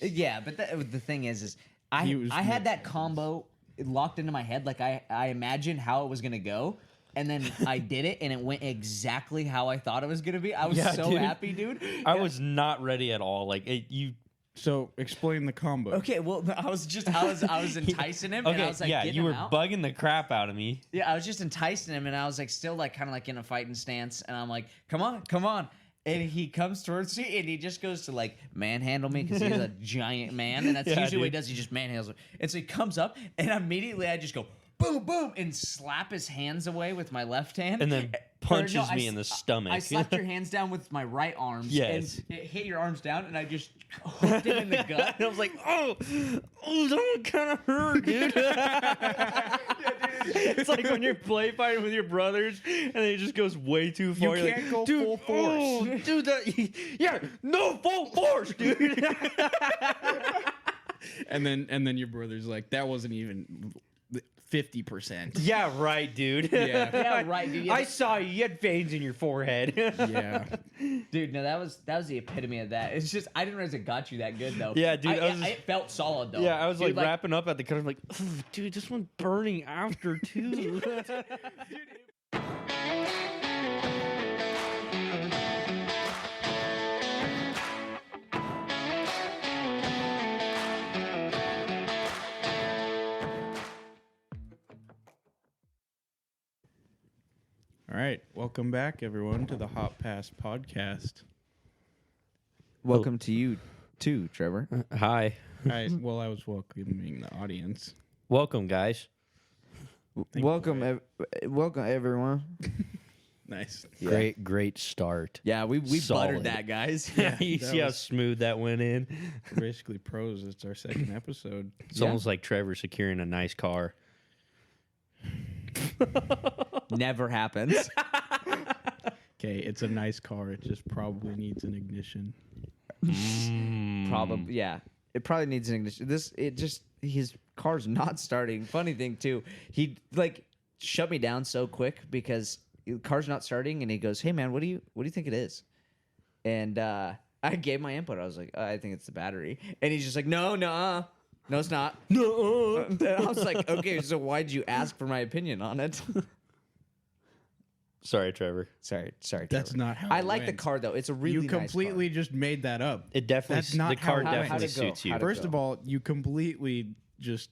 Yeah, but the thing is I had that combo locked into my head. Like I imagined how it was gonna go, and then I did it, and it went exactly how I thought it was gonna be. I was so happy, dude. I was not ready at all. Like So explain the combo. Okay, well, I was enticing him, and I was like, yeah, getting you were him out. bugging the crap out of me. Yeah, I was just enticing him, and I was like, still like kind of like in a fighting stance, and I'm like, come on. And he comes towards me, and he just goes to like manhandle me because he's a giant man, and that's usually what he does. He just manhandles me, and so he comes up, and immediately I just go boom, boom, and slap his hands away with my left hand, and then punches me in the stomach. I slapped your hands down with my right arms, yes, and it hit your arms down, and I just hooked it in the gut. And I was like, oh, that one kind of hurt, dude. It's like when you're play fighting with your brothers, and then it just goes way too far. You can't go full force. Oh, dude, no full force, dude. and then your brother's like, that wasn't even 50%. Yeah, right, dude. Yeah, right, dude. Yeah. I saw you. You had veins in your forehead. Yeah, dude. No, that was the epitome of that. It's just I didn't realize it got you that good though. Yeah, dude. It felt solid though. Yeah, I was dude, like wrapping up at the cut. I'm like, dude, this one's burning after too. All right, welcome back, everyone, to the Hot Pass podcast. Welcome to you too, Trevor. Hi. Well, I was welcoming the audience. Welcome, guys. Welcome, everyone. Nice. Yeah. Great start. Yeah, we Solid. buttered that, guys. Yeah, you see how smooth that went in? We're basically pros. It's our second episode. It's almost like Trevor securing a nice car. Never happens. Okay, it's a nice car. It just probably needs an ignition. Probably, yeah. It probably needs an ignition. His car's not starting. Funny thing too, he like shut me down so quick because the car's not starting, and he goes, "Hey man, what do you think it is?" And I gave my input. I was like, "I think it's the battery," and he's just like, "No, it's not." No. I was like, "Okay, so why'd you ask for my opinion on it?" Sorry, Trevor. Sorry. That's Trevor. not how I it like the went. car though. It's a really You completely nice just made that up. It definitely. That's not the car how it went. definitely How'd it go? suits you. How'd it First of all, you completely just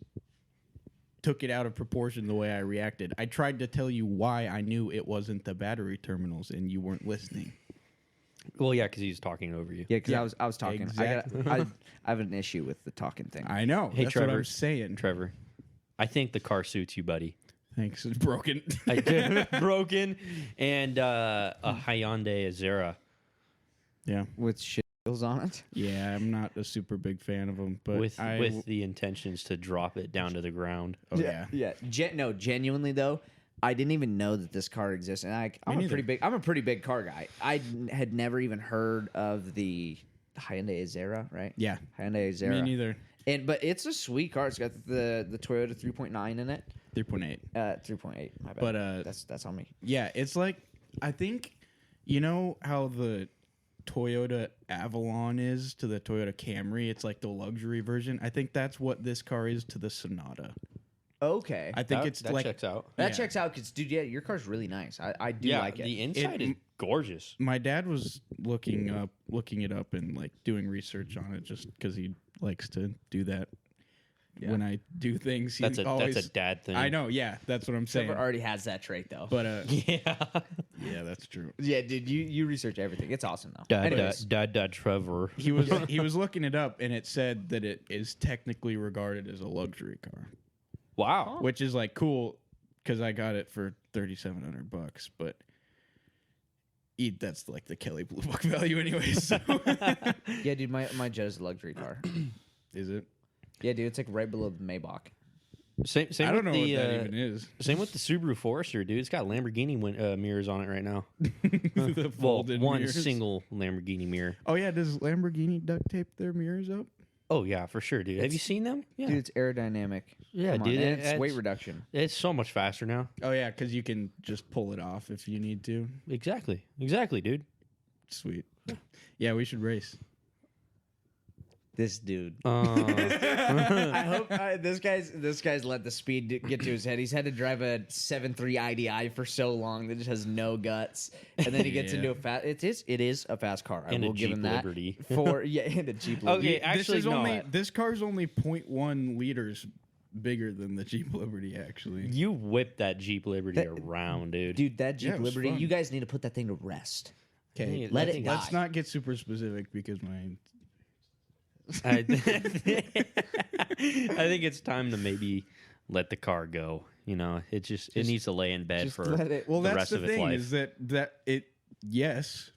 took it out of proportion the way I reacted. I tried to tell you why I knew it wasn't the battery terminals, and you weren't listening. Well, yeah, because he was talking over you. Yeah, because I was talking. Exactly. I have an issue with the talking thing. I know. Hey, That's Trevor. what I'm saying. Trevor, I think the car suits you, buddy. Thanks. It's broken. I did. Broken and a Hyundai Azera. Yeah. With shields on it. Yeah, I'm not a super big fan of them, but With the intentions to drop it down to the ground. Oh yeah. No, genuinely though, I didn't even know that this car exists, and I'm a pretty big car guy. I had never even heard of the Hyundai Azera, right? Yeah. Hyundai Azera. Me neither. But it's a sweet car. It's got the Toyota 3.9 in it. 3.8. 3.8. My bad. But that's on me. Yeah, it's like, I think, you know how the Toyota Avalon is to the Toyota Camry? It's like the luxury version. I think that's what this car is to the Sonata. Okay. I think that checks out. That checks out because, dude, yeah, your car's really nice. I do like it. The inside is gorgeous. My dad was looking it up and like doing research on it just because he likes to do that. Yeah. When I do things, that's a dad thing. I know, yeah, that's what I'm saying. Trevor already has that trait though. But yeah, that's true. Yeah, dude, you research everything. It's awesome though. Dad, Trevor. He was looking it up, and it said that it is technically regarded as a luxury car. Wow, which is like cool because I got it for $3,700, but that's like the Kelly Blue Book value anyway. So. Yeah, dude, my Jet is a luxury car. Is it? Yeah, dude, it's like right below the Maybach. Same I don't know what that even is. Same with the Subaru Forester, dude. It's got Lamborghini mirrors on it right now. The folded one mirrors. Single Lamborghini mirror. Oh yeah, does Lamborghini duct tape their mirrors up? Oh yeah, for sure, dude. Have you seen them? Yeah, dude, it's aerodynamic. Yeah, Come on, dude, and it's weight reduction. It's so much faster now. Oh yeah, because you can just pull it off if you need to. Exactly, dude. Sweet. Yeah, we should race. This dude. Uh, I hope this guy's let the speed get to his head. He's had to drive a 7.3 IDI for so long that it just has no guts, and then he gets Yeah. into a fast. It is a fast car. I And a will give him Jeep that. Liberty. And a Jeep Liberty. Okay, actually, this is no. only this car's only 0.1 liters bigger than the Jeep Liberty. Actually, You whipped that Jeep Liberty That- around, dude. Dude, that Jeep Yeah, it was Liberty. fun. You guys need to put that thing to rest. okay, Let it let's die. not get super specific because my I think it's time to maybe let the car go. You know, it needs to lay in bed just for let it- well, the that's rest the of its thing life. is that it yes,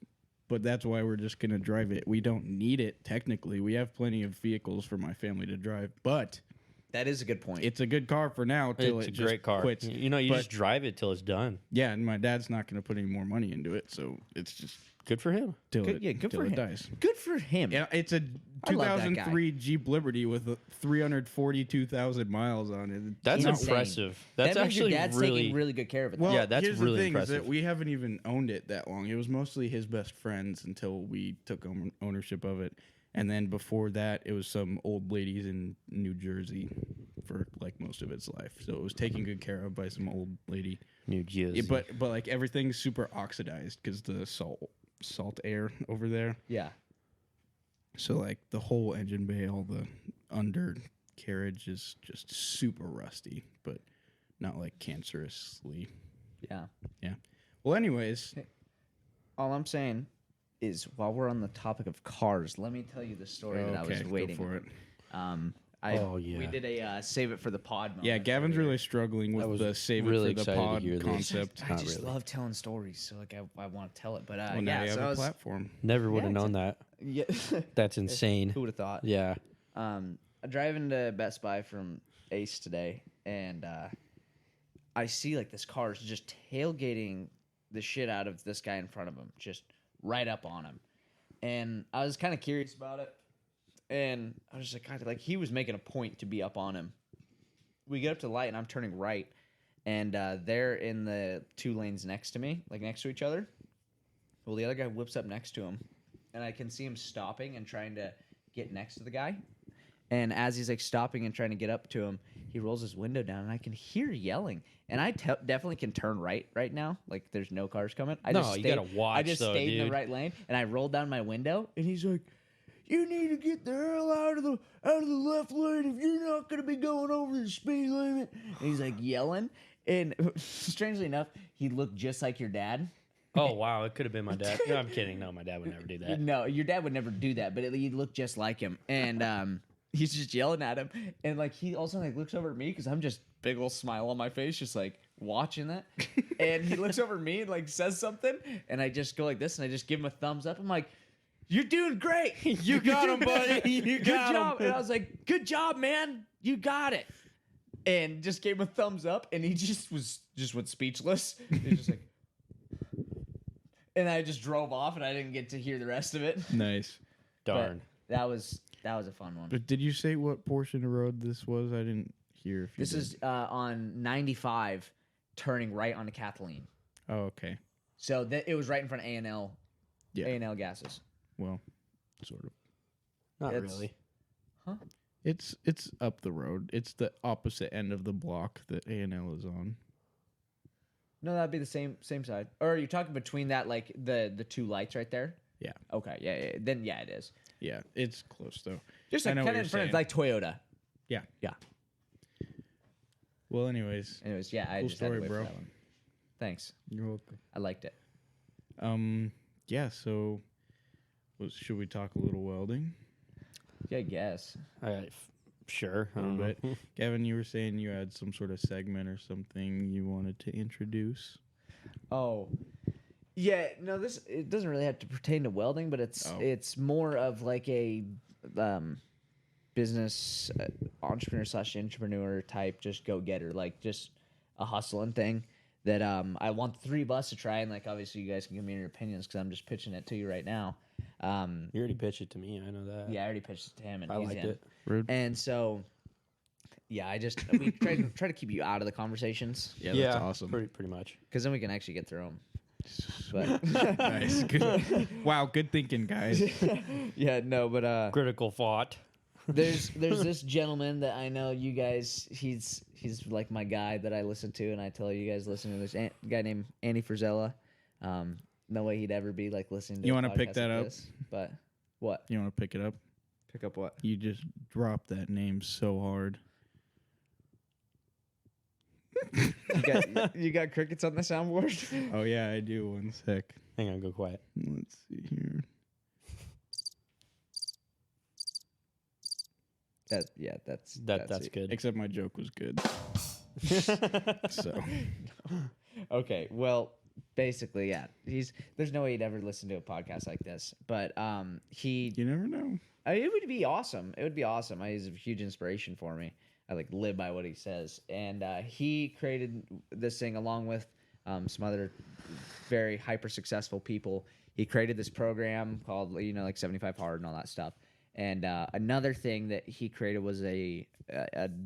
but that's why we're just gonna drive it. We don't need it technically. We have plenty of vehicles for my family to drive, but That is a good point. it's a good car for now till It's it a just great car. quits. You know, you But- just drive it till it's done. Yeah, and my dad's not gonna put any more money into it, so it's just Good for him. till Good- it yeah, good till for it him. dies. Good for him. Yeah, it's a I love that guy. 2003 Jeep Liberty with 342,000 miles on it. It's That's not- Insane. impressive. That's that means your actually dad's really. taking really good care of it. Well, Yeah, that's here's really the thing is impressive. that we haven't even owned it that long. It was mostly his best friends until we took ownership of it. And then before that, it was some old ladies in New Jersey for like most of its life. So it was taken good care of by some old lady. New Jersey. Yeah, but like everything's super oxidized because the salt air over there. yeah. So like the whole engine bay, all the undercarriage is just super rusty, but not like cancerously. Yeah. Yeah. Well, anyways, All I'm saying is, while we're on the topic of cars, let me tell you the story that I was go waiting for it. Oh, yeah. We did a save it for the pod. Yeah, moment Gavin's earlier. really struggling I with was the save really it for the excited to pod hear this. concept. I Not just really. love telling stories, so like I want to tell it. But Well, now yeah, you so have I a was, platform. Never would have Yeah, known that. yeah. That's insane. Who would have thought? Yeah. I'm driving to Best Buy from Ace today, and I see like this car is just tailgating the shit out of this guy in front of him, just right up on him. And I was kind of curious about it, and I was just like, God, like he was making a point to be up on him. We get up to the light, and I'm turning right, and they're in the 2 lanes next to me, like next to each other. Well, the other guy whips up next to him, and I can see him stopping and trying to get next to the guy. And as he's like stopping and trying to get up to him, he rolls his window down, and I can hear yelling. And I definitely can turn right now. Like there's no cars coming. I No, just you stayed, gotta watch, I just though, stayed in dude. the right lane, and I rolled down my window, and he's like, "You need to get the hell out of the left lane if you're not gonna be going over the speed limit." And he's like yelling, and strangely enough, he looked just like your dad. Oh, wow. It could have been my dad. No, I'm kidding. No, my dad would never do that. No, your dad would never do that, but he looked just like him, and he's just yelling at him, and like he also like looks over at me because I'm just big old smile on my face, just like watching that, and he looks over at me and like says something, and I just go like this, and I just give him a thumbs up. I'm like, "You're doing great. You got him, buddy. You Good got job." him. And I was like, "Good job, man. You got it." And just gave him a thumbs up, and he just went speechless. He was just like. And I just drove off, and I didn't get to hear the rest of it. Nice. Darn. But that was a fun one. But did you say what portion of road this was? I didn't hear. If you This did. is on 95, turning right onto Kathleen. Oh, okay. So it was right in front of A&L. Yeah. A&L gases. Well, sort of. Not It's- really. Huh? It's up the road. It's the opposite end of the block that A&L is on. No, that'd be the same side. Or are you talking between that, like the 2 lights right there? Yeah. Okay. Yeah. Then yeah, it is. Yeah, it's close though. Just I like know kind what of in you're front of saying. like Toyota. Yeah. Yeah. Well, anyways, Anyways, yeah. I Cool just had to story, wait bro. for that one. Thanks. you're welcome. I liked it. Yeah. So, should we talk a little welding? Yeah, I guess. Sure. I A don't little know. bit. Gavin, you were saying you had some sort of segment or something you wanted to introduce. Oh, yeah. No, it doesn't really have to pertain to welding, but Oh. it's more of like a business entrepreneur / entrepreneur type, just go getter, like just a hustling thing that I want the 3 of us to try, and like obviously you guys can give me your opinions because I'm just pitching it to you right now. You already pitched it to me. I know that. Yeah, I already pitched it to him, and I he's liked in. it. Rude. And so, yeah, we try to keep you out of the conversations Yeah, that's awesome. Pretty much. because then we can actually get through them. But Nice. Good. Wow. Good thinking, guys. yeah, no, but Critical thought. there's this gentleman that I know you guys. He's like my guy that I listen to, and I tell you guys listen to this guy named Andy Frizella. No way he'd ever be like listening to. You want to pick that up? But what? You want to pick it up? Pick up what? You just dropped that name so hard. You got crickets on the soundboard? Oh yeah, I do. One sec. Hang on, go quiet. Let's see here. That's That's it. good. Except my joke was good. So Okay, well, basically, yeah. There's no way he'd ever listen to a podcast like this, but you never know. it would be awesome. It would be awesome. He's a huge inspiration for me. I like live by what he says, and he created this thing along with some other very hyper successful people. He created this program called like 75 Hard and all that stuff. And another thing that he created was a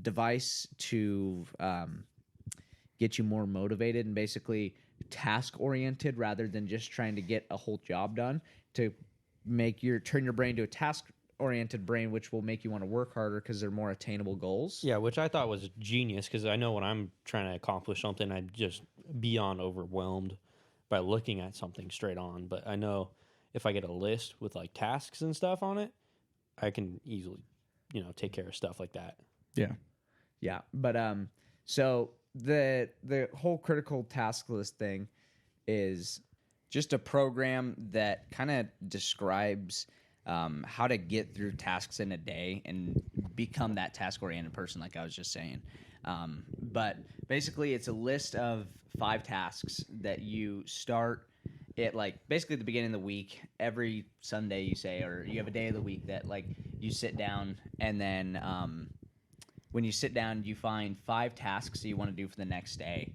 device to get you more motivated and basically task oriented rather than just trying to get a whole job done, to turn your brain to a task oriented brain, which will make you want to work harder because they're more attainable goals. Yeah, which I thought was genius, because I know when I'm trying to accomplish something, I'm just beyond overwhelmed by looking at something straight on. But I know if I get a list with like tasks and stuff on it, I can easily, take care of stuff like that. Yeah. But so the whole critical task list thing is just a program that kind of describes how to get through tasks in a day and become that task-oriented person, like I was just saying. But basically, it's a list of 5 tasks that you start at, like, basically the beginning of the week. Every Sunday, you say, or you have a day of the week that, like, you sit down, and then when you sit down, you find 5 tasks that you want to do for the next day.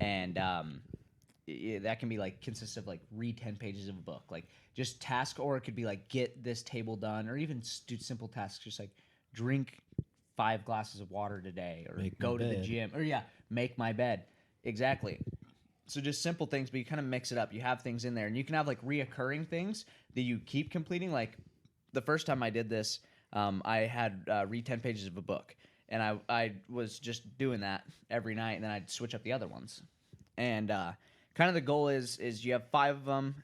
And that can be, like, consist of, like, read 10 pages of a book, like, just task, or it could be like get this table done, or even do simple tasks, just like drink 5 glasses of water today, or go to the gym, or make my bed. Exactly. So just simple things, but you kind of mix it up. You have things in there, and you can have like reoccurring things that you keep completing. Like the first time I did this, I had read 10 pages of a book, and I was just doing that every night, and then I'd switch up the other ones. And kind of the goal is you have 5 of them.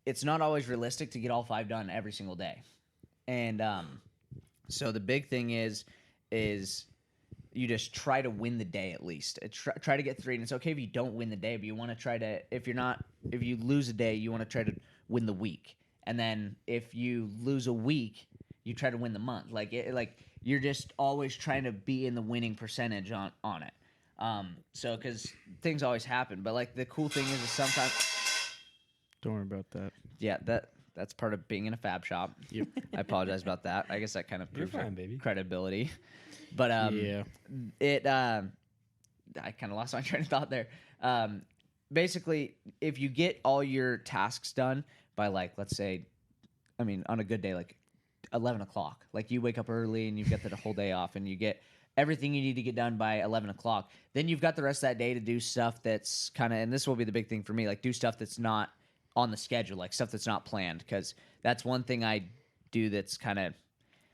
It's not always realistic to get all 5 done every single day. And so the big thing is you just try to win the day at least. Try to get 3. And it's okay if you don't win the day, but you want to try to, if you lose a day, you want to try to win the week. And then if you lose a week, you try to win the month. Like you're just always trying to be in the winning percentage on it. So because things always happen. But like the cool thing is sometimes... Don't worry about that. Yeah, that's part of being in a fab shop. Yep. I apologize about that. I guess that kind of proves You're our fine, baby. credibility. But Yeah. I kind of lost my train of thought there. Basically, if you get all your tasks done by, like, let's say, on a good day, like 11 o'clock, like you wake up early and you've got the whole day off and you get everything you need to get done by 11 o'clock, then you've got the rest of that day to do stuff that's kind of, and this will be the big thing for me, like do stuff that's not on the schedule, like stuff that's not planned, because that's one thing I do that's kind of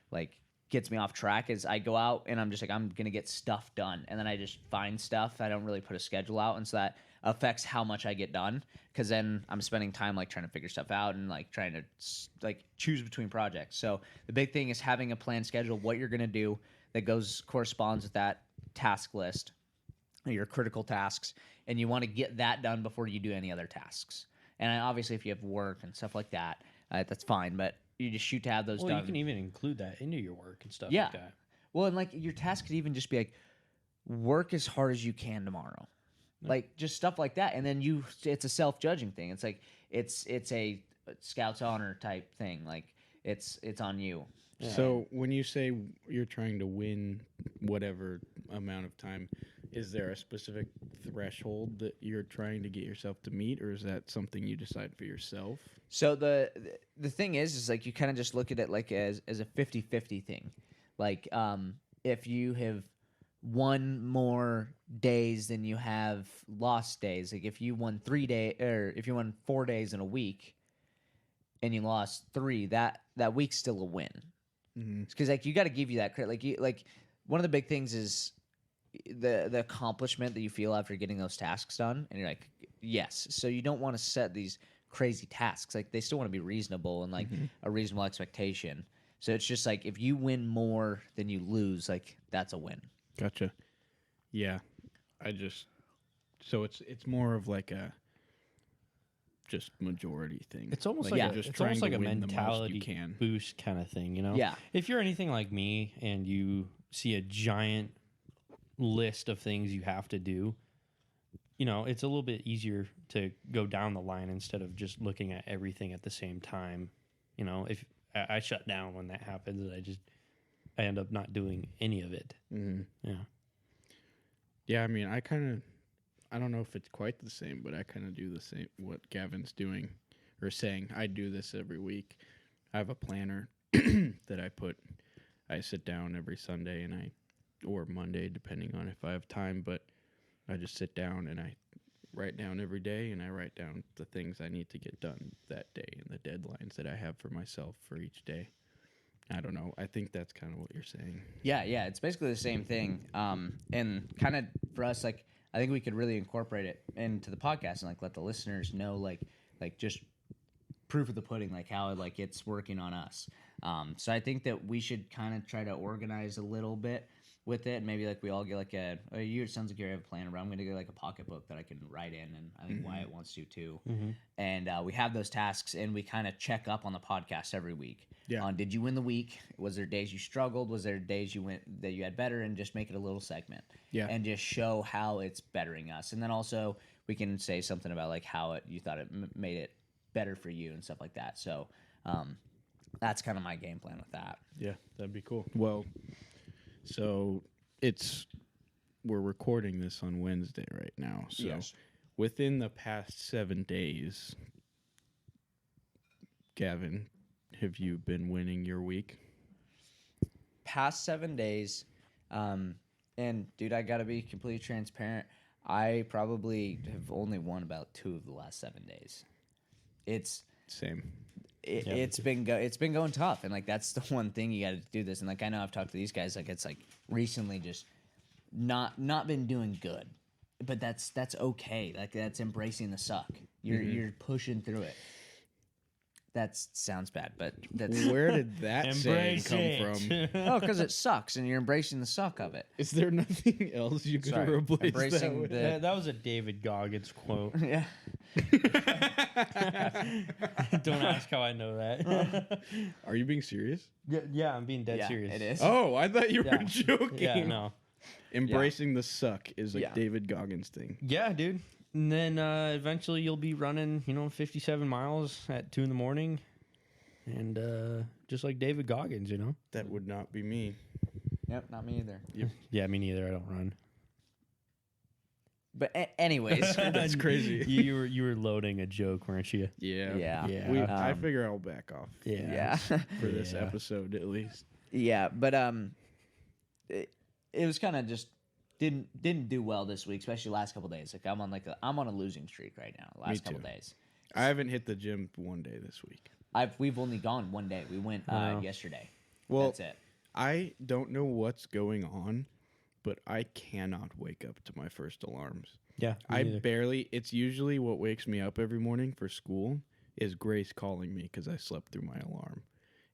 like gets me off track is I go out and I'm just like, I'm gonna get stuff done, and then I just find stuff. I don't really put a schedule out, and so that affects how much I get done, because then I'm spending time like trying to figure stuff out and like trying to like choose between projects. So the big thing is having a planned schedule, what you're gonna do that corresponds with that task list, your critical tasks, and you want to get that done before you do any other tasks. And obviously, if you have work and stuff like that, that's fine. But you just shoot to have those done. You can even include that into your work and stuff Yeah. like that. Well, and like your task could even just be like, work as hard as you can tomorrow. Like just stuff like that. And then it's a self-judging thing. It's like, it's a Scouts honor type thing. Like it's on you. Yeah. So when you say you're trying to win whatever amount of time, is there a specific threshold that you're trying to get yourself to meet, or is that something you decide for yourself? So the thing is like you kind of just look at it like as a 50-50 thing. Like if you have won more days than you have lost days, like if you won 3 days, or if you won 4 days in a week and you lost 3, that week's still a win. Because like you got to give you that credit. Like one of the big things is the accomplishment that you feel after getting those tasks done, and you're like, yes. So you don't want to set these crazy tasks. Like they still want to be reasonable and like a reasonable expectation. So it's just like if you win more than you lose, like that's a win. Gotcha. Yeah, so it's more of like a just majority thing. It's almost like like you're just it's trying almost to like a win the most you mentality can. boost kind of thing, you know? Yeah. If you're anything like me and you see a giant list of things you have to do, you know, it's a little bit easier to go down the line instead of just looking at everything at the same time. You know, if I shut down when that happens, and I end up not doing any of it. Mm-hmm. Yeah. Yeah, I mean, I don't know if it's quite the same, but I kind of do the same what Gavin's doing or saying. I do this every week. I have a planner that I sit down every Sunday or Monday, depending on if I have time, but I just sit down and I write down every day, and I write down the things I need to get done that day and the deadlines that I have for myself for each day. I don't know. I think that's kind of what you're saying. Yeah, it's basically the same thing. And kind of for us, like I think we could really incorporate it into the podcast and like let the listeners know, like just proof of the pudding, like how like it's working on us. So I think that we should kind of try to organize a little bit with it. Maybe like we all get like it sounds like you have a plan, but I'm going to get like a pocketbook that I can write in, and I think Wyatt wants to too. And we have those tasks, and we kind of check up on the podcast every week. Yeah. On did you win the week? Was there days you struggled? Was there days that you had better? And just make it a little segment. Yeah. And just show how it's bettering us. And then also we can say something about like how you thought it made it better for you and stuff like that. So that's kind of my game plan with that. Yeah, that'd be cool. Well, so we're recording this on Wednesday right now. So Yes. within the past 7 days, Gavin, have you been winning your week? Past 7 days, and dude, I gotta be completely transparent. I probably have only won about 2 of the last 7 days. Same. It's been going tough, and like that's the one thing you got to do this. And like I know I've talked to these guys, like it's like recently just not been doing good, but that's okay. Like that's embracing the suck. You're pushing through it. That sounds bad, but that's Where did that saying come from? oh, because it sucks, and you're embracing the suck of it. Is there nothing else you could Sorry, replace that embracing with? the- That was a David Goggins quote. Yeah. Don't ask how I know that. Are you being serious? yeah, I'm being dead Yeah, serious. it is. Oh, I thought you were Yeah. joking. Yeah, no. Embracing the suck is a Yeah. David Goggins thing. Yeah, dude. And then eventually you'll be running, 57 miles at 2 a.m. And just like David Goggins, That would not be me. Yep, not me either. Yeah, me neither. I don't run. But anyways, That's crazy. You were loading a joke, weren't you? Yeah. yeah, Yeah. I figure I'll back off yeah. for this Yeah. episode at least. Yeah, but it was kind of just didn't do well this week, especially last couple days. Like I'm on a losing streak right now. Last couple too. days. I haven't hit the gym one day this week. We've only gone one day. We went Wow. yesterday. Well, That's it. I don't know what's going on, but I cannot wake up to my first alarms. Yeah. It's usually what wakes me up every morning for school is Grace calling me because I slept through my alarm.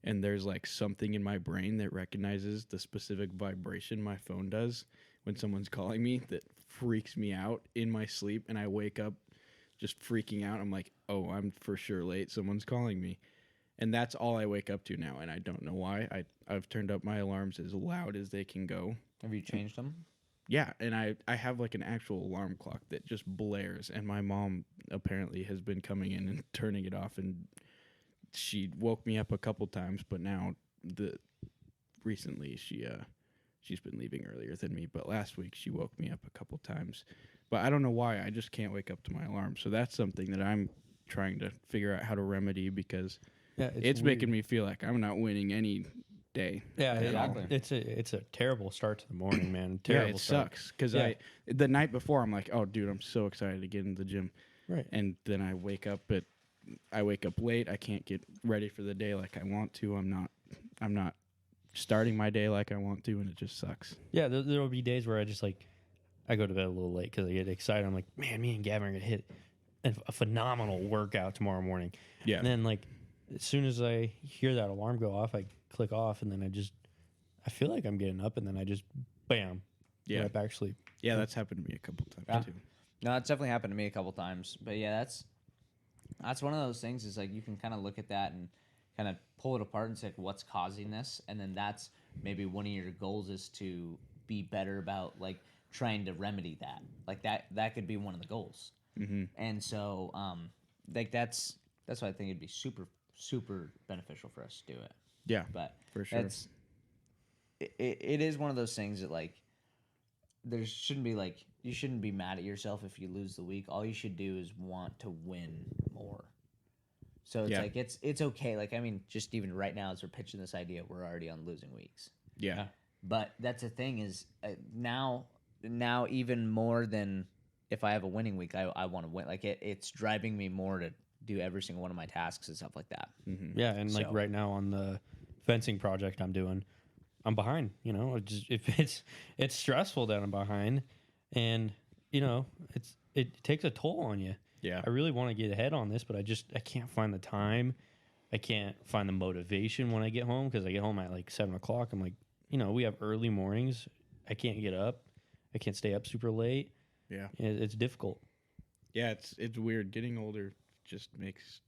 And there's like something in my brain that recognizes the specific vibration my phone does when someone's calling me that freaks me out in my sleep. And I wake up just freaking out. I'm like, oh, I'm for sure late. Someone's calling me. And that's all I wake up to now. And I don't know why. I've turned up my alarms as loud as they can go. Have you changed them? Yeah, and I have like an actual alarm clock that just blares, and my mom apparently has been coming in and turning it off, and she woke me up a couple times, but now recently she's been leaving earlier than me, but last week she woke me up a couple times. But I don't know why, I just can't wake up to my alarm. So that's something that I'm trying to figure out how to remedy because it's making me feel like I'm not winning any day. Yeah, Exactly. It's a terrible start to the morning, man. Yeah, Terrible it start. sucks because Yeah. the night before I'm like, oh, dude, I'm so excited to get into the gym, Right. and then I wake up late. I can't get ready for the day like I want to. I'm not starting my day like I want to, and it just sucks. Yeah, there will be days where I just like I go to bed a little late because I get excited. I'm like, man, me and Gavin are gonna hit a phenomenal workout tomorrow morning. Yeah. And then like as soon as I hear that alarm go off, I click off, and then I feel like I'm getting up, and then I just bam, Yeah. right back to sleep. Yeah, that's happened to me a couple times Yeah. too. No, it's definitely happened to me a couple times. But yeah, that's one of those things is like you can kind of look at that and kind of pull it apart and say like, what's causing this, and then that's maybe one of your goals is to be better about like trying to remedy that. Like that could be one of the goals. Mm-hmm. And so like that's why I think it'd be super beneficial for us to do it. Yeah, But for sure. It is one of those things that like there shouldn't be like you shouldn't be mad at yourself if you lose the week. All you should do is want to win more. So it's Yeah. like it's okay. Like I mean, just even right now as we're pitching this idea, we're already on losing weeks. Yeah. But that's the thing is now even more than if I have a winning week, I want to win. Like it's driving me more to do every single one of my tasks and stuff like that. Mm-hmm. Yeah, and like So- right now on the fencing project I'm doing, I'm behind. You know, it's stressful that I'm behind, and you know it takes a toll on you. Yeah. I really want to get ahead on this, but I can't find the time. I can't find the motivation when I get home because I get home at like 7:00. I'm like, you know, we have early mornings. I can't get up. I can't stay up super late. Yeah. It's difficult. Yeah, it's weird. Getting older just makes,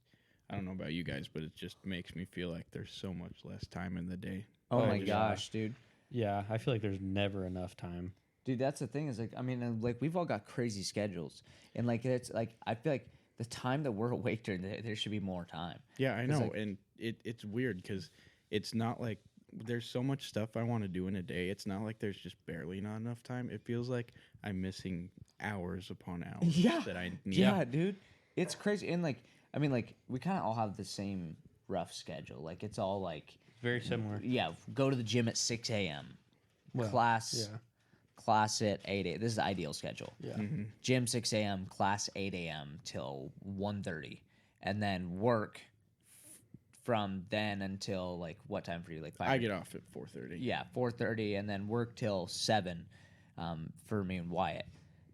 I don't know about you guys, but it just makes me feel like there's so much less time in the day. Oh Oh, my yeah. gosh, dude. Yeah, I feel like there's never enough time. Dude, that's the thing is like I mean like we've all got crazy schedules and like it's like I feel like the time that we're awake during there should be more time. Yeah, I 'Cause, know, like- and it's weird because it's not like there's so much stuff I want to do in a day. It's not like there's just barely not enough time. It feels like I'm missing hours upon hours Yeah. that I need. Yeah, dude. It's crazy. And like I mean like we kind of all have the same rough schedule. Like it's all like Very similar. yeah, go to the gym at 6 a.m. Well, class Yeah. class at 8 a.m. This is the ideal schedule. Yeah. Mm-hmm. Gym 6 a.m., class 8 a.m. till 1:30. And then work from then until like what time for you? Like 5? I get off at 4:30. Yeah, 4:30, and then work till 7 for me and Wyatt.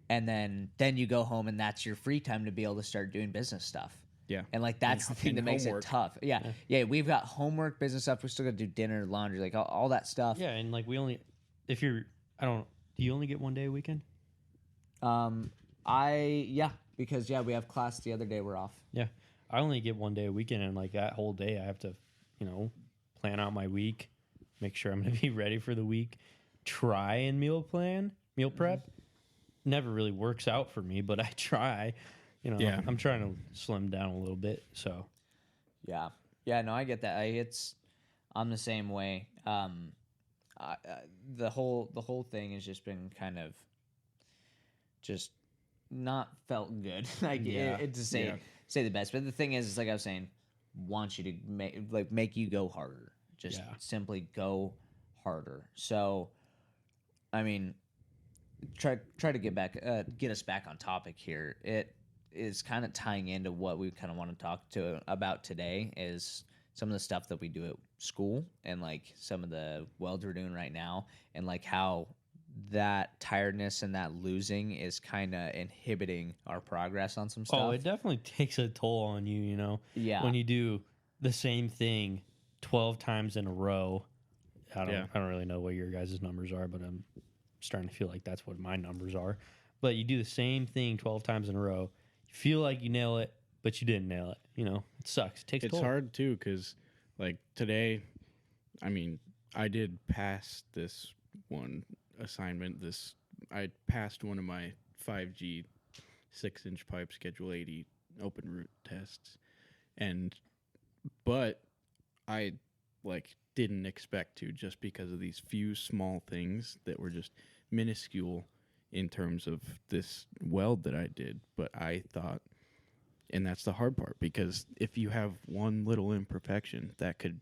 And then you go home, and that's your free time to be able to start doing business stuff. Yeah. And like that's the thing and that makes homework. it tough. Yeah, we've got homework, business stuff. We still got to do dinner, laundry, like all that stuff. Yeah, and like we only, if you're, I don't, do you only get one day a weekend? Because we have class the other day. We're off. Yeah, I only get one day a weekend, and like that whole day, I have to, you know, plan out my week, make sure I'm going to be ready for the week, try and meal prep. Never really works out for me, but I try. You know, Yeah. I'm trying to slim down a little bit. So Yeah. No, I get that. I'm the same way. The whole thing has just been kind of just not felt good. Like Yeah. to say the best. But the thing is, like I was saying, want you to make you go harder. Just Yeah. simply go harder. So, I mean, try to get us back on topic here. It is kind of tying into what we kind of want to talk about today is some of the stuff that we do at school and like some of the welds we're doing right now and like how that tiredness and that losing is kind of inhibiting our progress on some stuff. Oh, it definitely takes a toll on you, you know. Yeah. When you do the same thing 12 times in a row. I don't really know what your guys' numbers are, but I'm starting to feel like that's what my numbers are. But you do the same thing 12 times in a row. You feel like you nail it, but you didn't nail it. You know, it sucks. It takes a It's toll. hard too because, like today, I mean, I did pass this one assignment. I passed one of my 5G 6-inch pipe Schedule 80 open root tests, but I didn't expect to just because of these few small things that were just minuscule in terms of this weld that I did. But I thought, and that's the hard part, because if you have one little imperfection, that could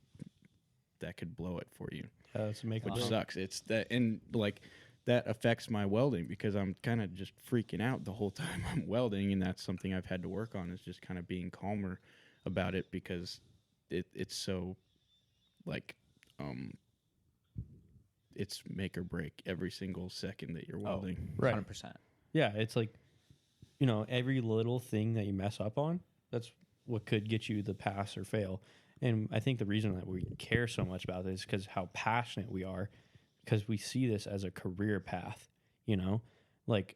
blow it for you, That's make a which break. sucks. It's that, and like that affects my welding because I'm kind of just freaking out the whole time I'm welding, and that's something I've had to work on, is just kind of being calmer about it because it's so like it's make or break every single second that you're welding. Right. 100%. Yeah, it's like, every little thing that you mess up on, that's what could get you the pass or fail. And I think the reason that we care so much about this is because how passionate we are, because we see this as a career path, like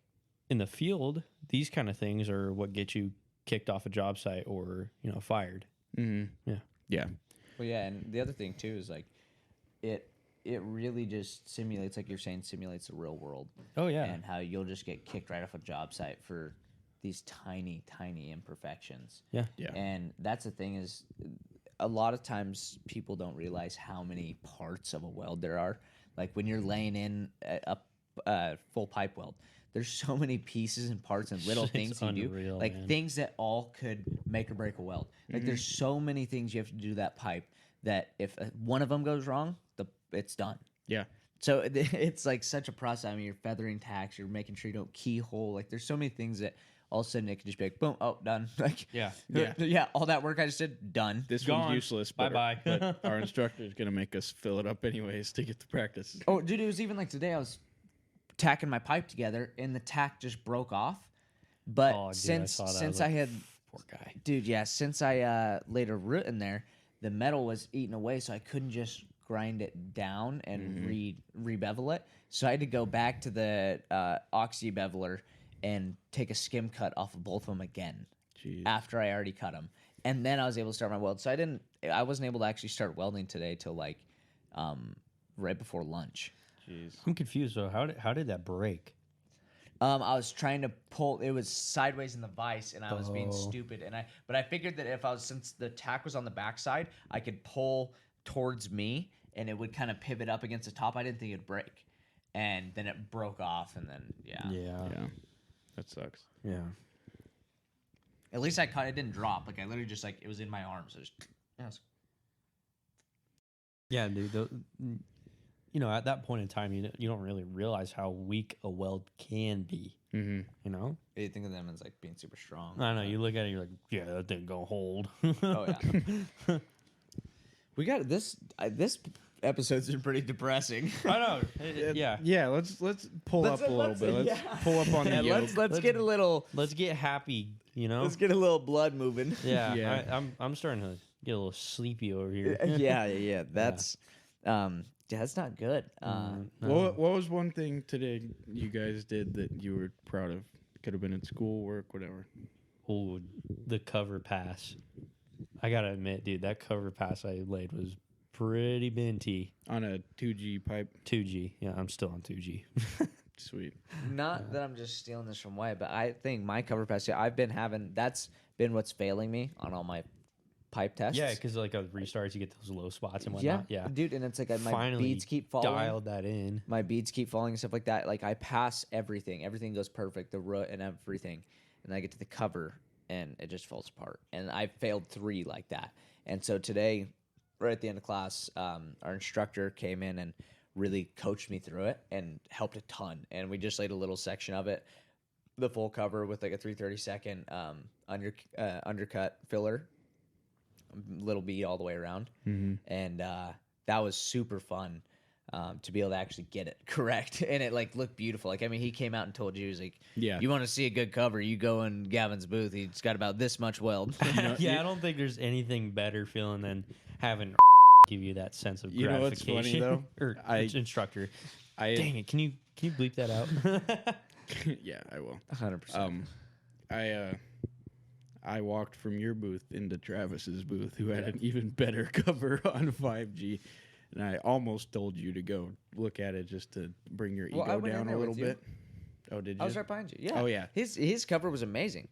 in the field, these kind of things are what get you kicked off a job site or, fired. Mm-hmm. Yeah. Well, yeah, and the other thing too is like, it really just simulates, like you're saying, simulates the real world. Oh, yeah. And how you'll just get kicked right off a job site for these tiny, tiny imperfections. Yeah. Yeah. And that's the thing is, a lot of times people don't realize how many parts of a weld there are. Like when you're laying in a full pipe weld, there's so many pieces and parts and little It's things you do, unreal, like man. things that all could make or break a weld. Like there's so many things you have to do to that pipe that if one of them goes wrong, it's done. Yeah. So it's like such a process. I mean, you're feathering tacks, you're making sure you don't keyhole. Like there's so many things that all of a sudden it could just be like, boom, oh, done. Like Yeah. yeah, all that work I just did, done. This Gone. one's useless. But, Bye-bye. but our instructor is going to make us fill it up anyways to get the practice. Oh, dude, it was even like today I was tacking my pipe together and the tack just broke off. But Oh, dude, since I saw that. since I I was had poor guy. dude, yeah, since I laid a root in there, the metal was eaten away, so I couldn't just grind it down and re-bevel it. So I had to go back to the oxy beveler and take a skim cut off of both of them again Jeez. after I already cut them, and then I was able to start my weld. So I wasn't able to actually start welding today till like right before lunch. Jeez. I'm confused though. How did that break? I was trying to pull. It was sideways in the vise, and I was being Oh. stupid. But I figured that if I was, since the tack was on the backside, I could pull towards me, and it would kind of pivot up against the top. I didn't think it'd break, and then it broke off, and then yeah. Yeah. That sucks. Yeah. At least I caught it. Didn't drop. Like I literally just like it was in my arms. So just, yeah, it was- Yeah, dude. At that point in time, you don't really realize how weak a weld can be. Mm-hmm. You think of them as like being super strong. I know. You look at it, you're like, yeah, that thing gonna hold. Oh yeah. We got this. This episode's been pretty depressing. I know. Yeah. Yeah. Let's pull up a little bit. Let's pull up on the Yeah, yoke. let's get a little. Let's get happy. Let's get a little blood moving. Yeah. Yeah. I'm starting to get a little sleepy over here. yeah. That's that's not good. What was one thing today you guys did that you were proud of? Could have been in school, work, whatever. Oh, the cover pass. I gotta admit, dude, that cover pass I laid was pretty binty. On a 2G pipe. 2G. Yeah, I'm still on 2G. Sweet. Not that I'm just stealing this from Wyatt, but I think my cover pass. Yeah, I've been having. That's been what's failing me on all my pipe tests. Yeah, because like a restarts, you get those low spots and whatnot. Yeah, dude, and it's like my Finally beads keep falling. dialed that in. My beads keep falling and stuff like that. Like I pass everything. Everything goes perfect. The root and everything. And I get to the cover and it just falls apart. And I failed 3 like that. And so today, right at the end of class, our instructor came in and really coached me through it and helped a ton. And we just laid a little section of it, the full cover with like a 3/32 undercut filler, little bead all the way around. And that was super fun. To be able to actually get it correct, and it like looked beautiful. Like I mean, he came out and told you, he was like, Yeah. you want to see a good cover, you go in Gavin's booth. He's got about this much weld." Yeah, I don't think there's anything better feeling than having give you that sense of You know what's gratification. funny, though? or instructor. I Dang it! Can you bleep that out? yeah, I will. 100%. I walked from your booth into Travis's booth, who had an even better cover on 5G, and I almost told you to go look at it just to bring your Well, I ego went in down a there little with you. bit. Oh, did you? I was right behind you. Yeah. Oh, yeah. His cover was amazing.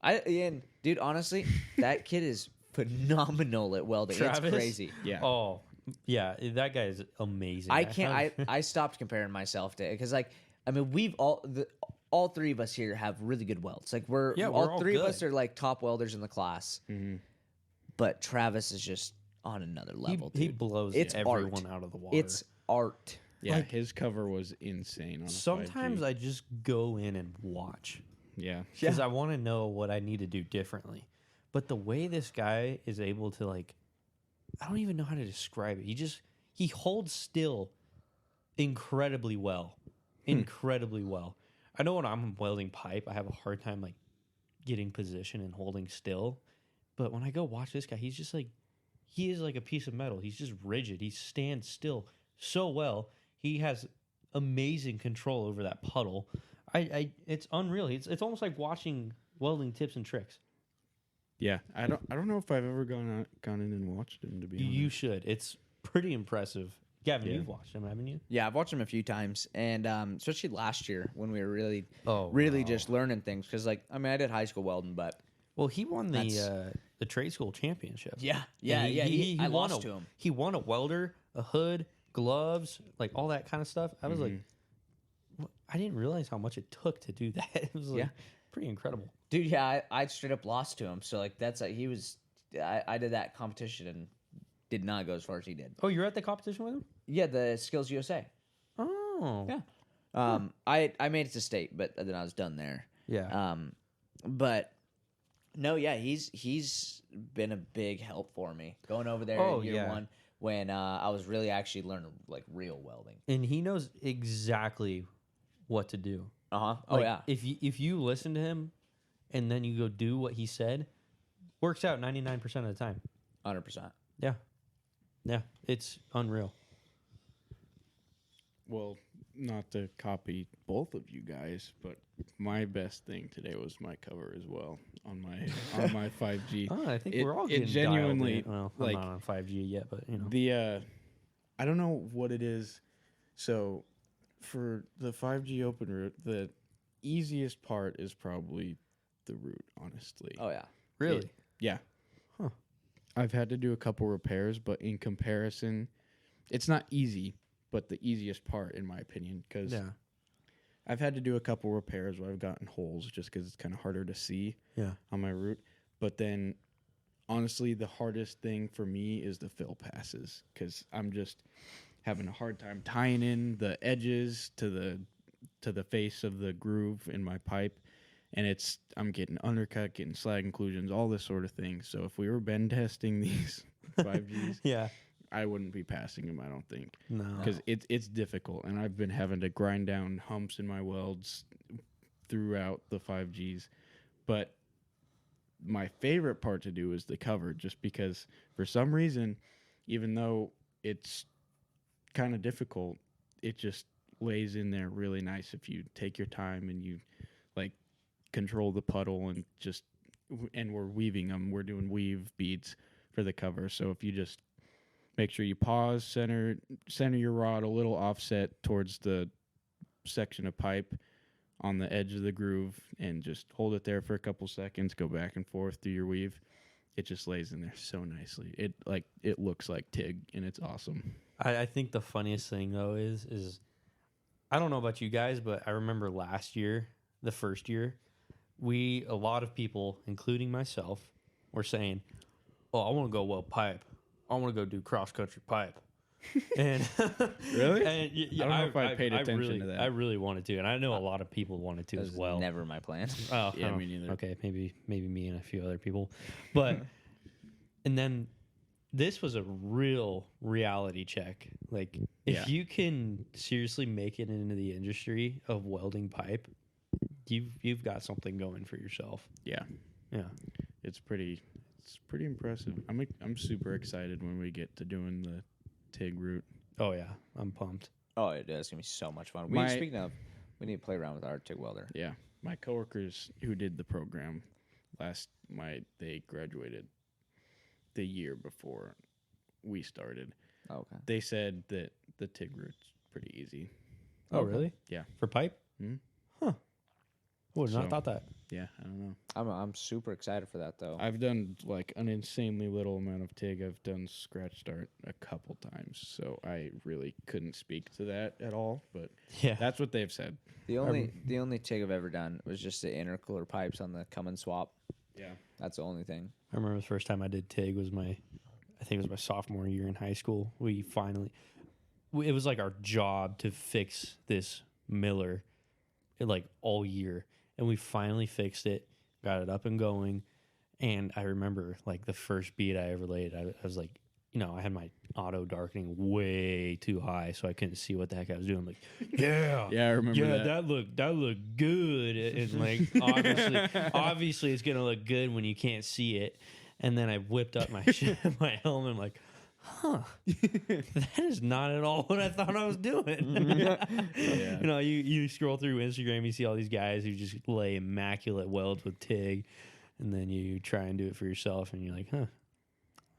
And dude, honestly, that kid is phenomenal at welding. Travis? It's crazy. Yeah. Oh, yeah, that guy is amazing. I can't. I stopped comparing myself to it because, like, I mean, we've all 3 of us here have really good welds. Like, we're all 3 of good. us are like top welders in the class. But Travis is just on another level. He dude. blows It's everyone art. out of the water. It's art. Yeah, like- his cover was insane on a Sometimes 5G. I just go in and watch Yeah. because I want to know what I need to do differently. But the way this guy is able to, like, I don't even know how to describe it. He holds still incredibly well. Incredibly well. I know when I'm welding pipe, I have a hard time like getting position and holding still. But when I go watch this guy, he's just like he is like a piece of metal. He's just rigid. He stands still so well. He has amazing control over that puddle. It's unreal. It's almost like watching welding tips and tricks. Yeah, I don't know if I've ever gone in and watched him, to be honest. You should. It's pretty impressive. Gavin, Yeah. you've watched him, haven't you? Yeah, I've watched him a few times, and especially last year when we were really Oh, just learning things. Because like, I mean, I did high school welding, but Well, he won That's- the trade school championship. yeah, And I won lost to him. He won a welder, a hood, gloves, like all that kind of stuff. I was like, I didn't realize how much it took to do that. It was like Yeah. pretty incredible. Dude, yeah, I straight up lost to him. So like, that's he was. I did that competition and did not go as far as he did. Oh, you're at the competition with him? Yeah, the Skills USA. Oh, Yeah. I made it to state, but then I was done there. yeah. But no, yeah, he's been a big help for me going over there Oh, in year yeah. one when I was really actually learning like real welding. And he knows exactly what to do. Uh huh. Oh Like, yeah. If you listen to him, and then you go do what he said, works out 99% of the time. 100%. Yeah, yeah. It's unreal. Well, not to copy both of you guys, but my best thing today was my cover as well on my 5G. Oh, I think It- we're all it getting genuinely, dialed in. Well, like, I'm not on 5G yet, but you know. The I don't know what it is. So for the 5G open route, the easiest part is probably the route, honestly. Oh yeah. Really? Yeah. Huh. I've had to do a couple repairs, but in comparison, it's not easy, but the easiest part in my opinion, because Yeah. I've had to do a couple repairs where I've gotten holes just because it's kind of harder to see Yeah. on my route. But then, honestly, the hardest thing for me is the fill passes because I'm just having a hard time tying in the edges to the face of the groove in my pipe, and I'm getting undercut, getting slag inclusions, all this sort of thing. So if we were bend testing these 5Gs, Yeah. I wouldn't be passing them, I don't think, No. because it's difficult, and I've been having to grind down humps in my welds throughout the 5Gs. But my favorite part to do is the cover, just because for some reason, even though it's kind of difficult, it just lays in there really nice if you take your time and you like control the puddle and we're weaving them. We're doing weave beads for the cover. So if you just make sure you pause, center your rod a little offset towards the section of pipe on the edge of the groove and just hold it there for a couple seconds, go back and forth through your weave. It just lays in there so nicely. It looks like TIG and it's awesome. I think the funniest thing though is I don't know about you guys, but I remember last year, the first year, a lot of people, including myself, were saying, "Oh, I want to go weld pipe. I want to go do cross country pipe." And Really? And I don't know if I paid attention really, to that. I really wanted to, and I know a lot of people wanted to That as was well. never my plan. Oh, Yeah, oh, me neither. Okay, maybe me and a few other people, but and then this was a real reality check. Like, if Yeah. you can seriously make it into the industry of welding pipe, you've got something going for yourself. Yeah. Yeah. It's pretty impressive. I'm super excited when we get to doing the TIG route. Oh yeah, I'm pumped. Oh, it is gonna be so much fun. Speaking of, we need to play around with our TIG welder. Yeah. My coworkers who did the program they graduated the year before we started. Oh, okay. They said that the TIG route's pretty easy. Oh Okay. really? Yeah. For pipe? Mhm. Huh. Would not So- thought that. Yeah, I don't know. I'm super excited for that though. I've done like an insanely little amount of TIG. I've done scratch start a couple times, so I really couldn't speak to that at all. But Yeah. that's what they've said. The only TIG I've ever done was just the intercooler pipes on the come and swap. Yeah. That's the only thing. I remember the first time I did TIG was I think it was my sophomore year in high school. It was like our job to fix this Miller, like all year, and we finally fixed it, got it up and going. And I remember like the first bead I ever laid, I was like I had my auto darkening way too high, so I couldn't see what the heck I was doing. I'm like, yeah, Yeah, I remember that. that looked good. And like, obviously, it's gonna look good when you can't see it. And then I whipped up my my helmet. I'm like, huh, that is not at all what I thought I was doing. Yeah. You scroll through Instagram, you see all these guys who just lay immaculate welds with TIG, and then you try and do it for yourself, and you're like, huh.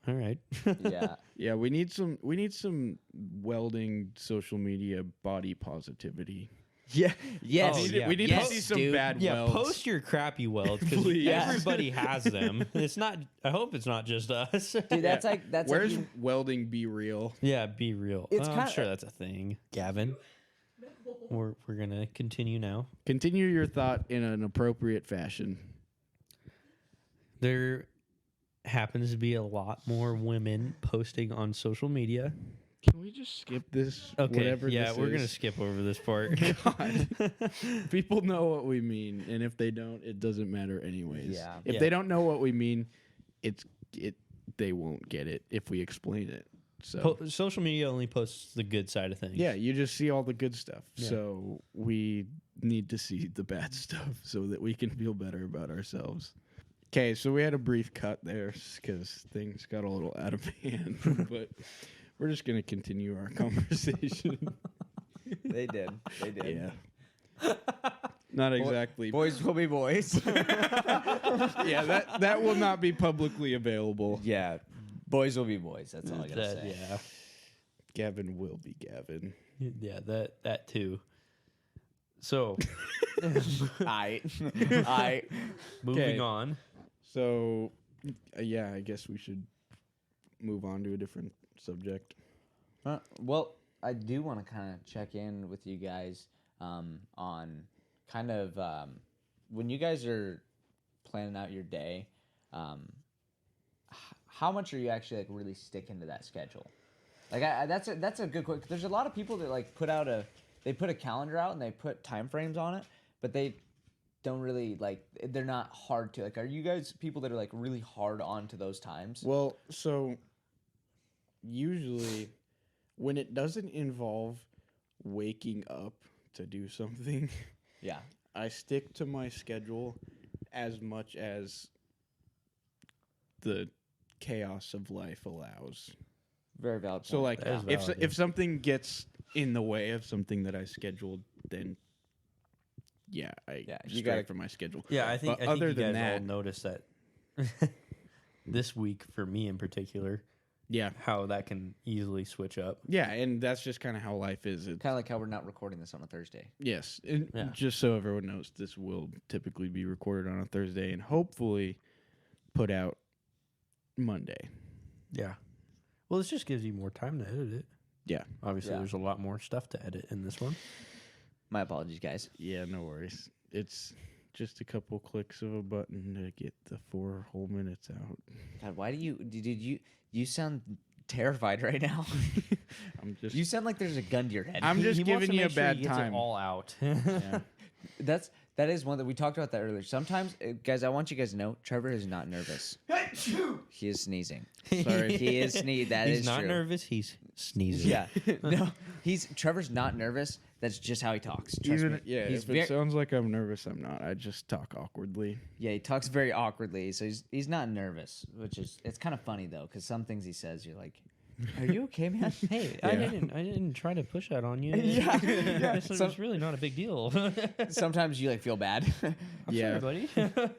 All right. Yeah. Yeah, we need some welding social media body positivity. Yeah. Yes. Oh, yeah. We need Yes, to see some dude. bad Yeah, welds. post your crappy welds because Please. everybody has them. It's not. I hope it's not just us. Dude, that's like Where's welding be real? Yeah, be real. It's I'm kinda- sure that's a thing, Gavin. We're gonna continue now. Continue your thought in an appropriate fashion. There happens to be a lot more women posting on social media. Can we just skip this? Okay, Whatever yeah, this we're is? gonna skip over this part. God. People know what we mean, and if they don't, it doesn't matter anyways. Yeah. If Yeah. they don't know what we mean, they won't get it if we explain it. So Social media only posts the good side of things. yeah, you just see all the good stuff. Yeah. So we need to see the bad stuff so that we can feel better about ourselves. Okay, so we had a brief cut there because things got a little out of hand, but we're just gonna continue our conversation. They did. They did. Yeah. Not exactly. Boys will be boys. Yeah, that will not be publicly available. Yeah. Boys will be boys. That's all I gotta say. Yeah, Gavin will be Gavin. yeah, that too. So, I. moving Okay. on. So, yeah, I guess we should move on to a different subject. Well, I do want to kind of check in with you guys on kind of when you guys are planning out your day. How much are you actually like really sticking to that schedule? Like that's a good question. There's a lot of people that like put a calendar out and they put time frames on it, but they don't really like they're not hard to like. Are you guys people that are like really hard on to those times? Well, so usually when it doesn't involve waking up to do something, Yeah. I stick to my schedule as much as the chaos of life allows. Very valid. So point. like That is valid, if something gets in the way of something that I scheduled, then I you stray gotta- from my schedule. Yeah, I think But I other think you than guys all that- noticed that this week for me in particular, Yeah. how that can easily switch up. Yeah, and that's just kind of how life is. It's, kind of like how we're not recording this on a Thursday. yes, and Yeah. just so everyone knows, this will typically be recorded on a Thursday and hopefully put out Monday. Yeah. Well, this just gives you more time to edit it. Yeah. Obviously, Yeah. there's a lot more stuff to edit in this one. My apologies, guys. Yeah, no worries. It's just a couple clicks of a button to get the 4 whole minutes out. God, why did you sound terrified right now? I'm just You sound like there's a gun to your head. I'm just He wants giving to you a make sure he bad gets it time. all out. Yeah. That is one that we talked about that earlier. Sometimes, guys, I want you guys to know, Trevor is not nervous. He is sneezing. Sorry. He is sneezing. That is He's not true. nervous. He's sneezing. Yeah. No, Trevor's not nervous. That's just how he talks. Trust me. Yeah, He's if it sounds like I'm nervous, I'm not. I just talk awkwardly. Yeah, he talks very awkwardly, so he's not nervous, which is it's kind of funny though, because some things he says, you're like, "Are you okay, man?" Hey, Yeah. I didn't try to push that on you. Yeah. It's Some- really not a big deal. Sometimes you like feel bad. Yeah. Sorry, buddy.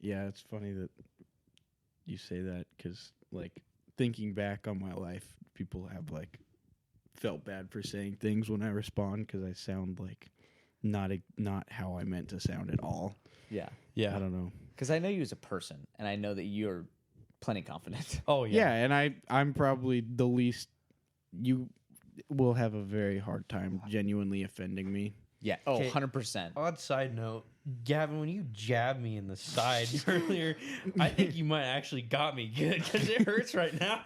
Yeah, it's funny that you say that because, like, thinking back on my life, people have, like, felt bad for saying things when I respond because I sound like not how I meant to sound at all. Yeah, I Yeah. don't know. because I know you as a person, and I know that you're plenty confident. Oh Yeah, and I'm probably the least. You will have a very hard time genuinely offending me. Yeah. 100%. Odd side note, Gavin, when you jabbed me in the side earlier, I think you might actually got me good because it hurts right now.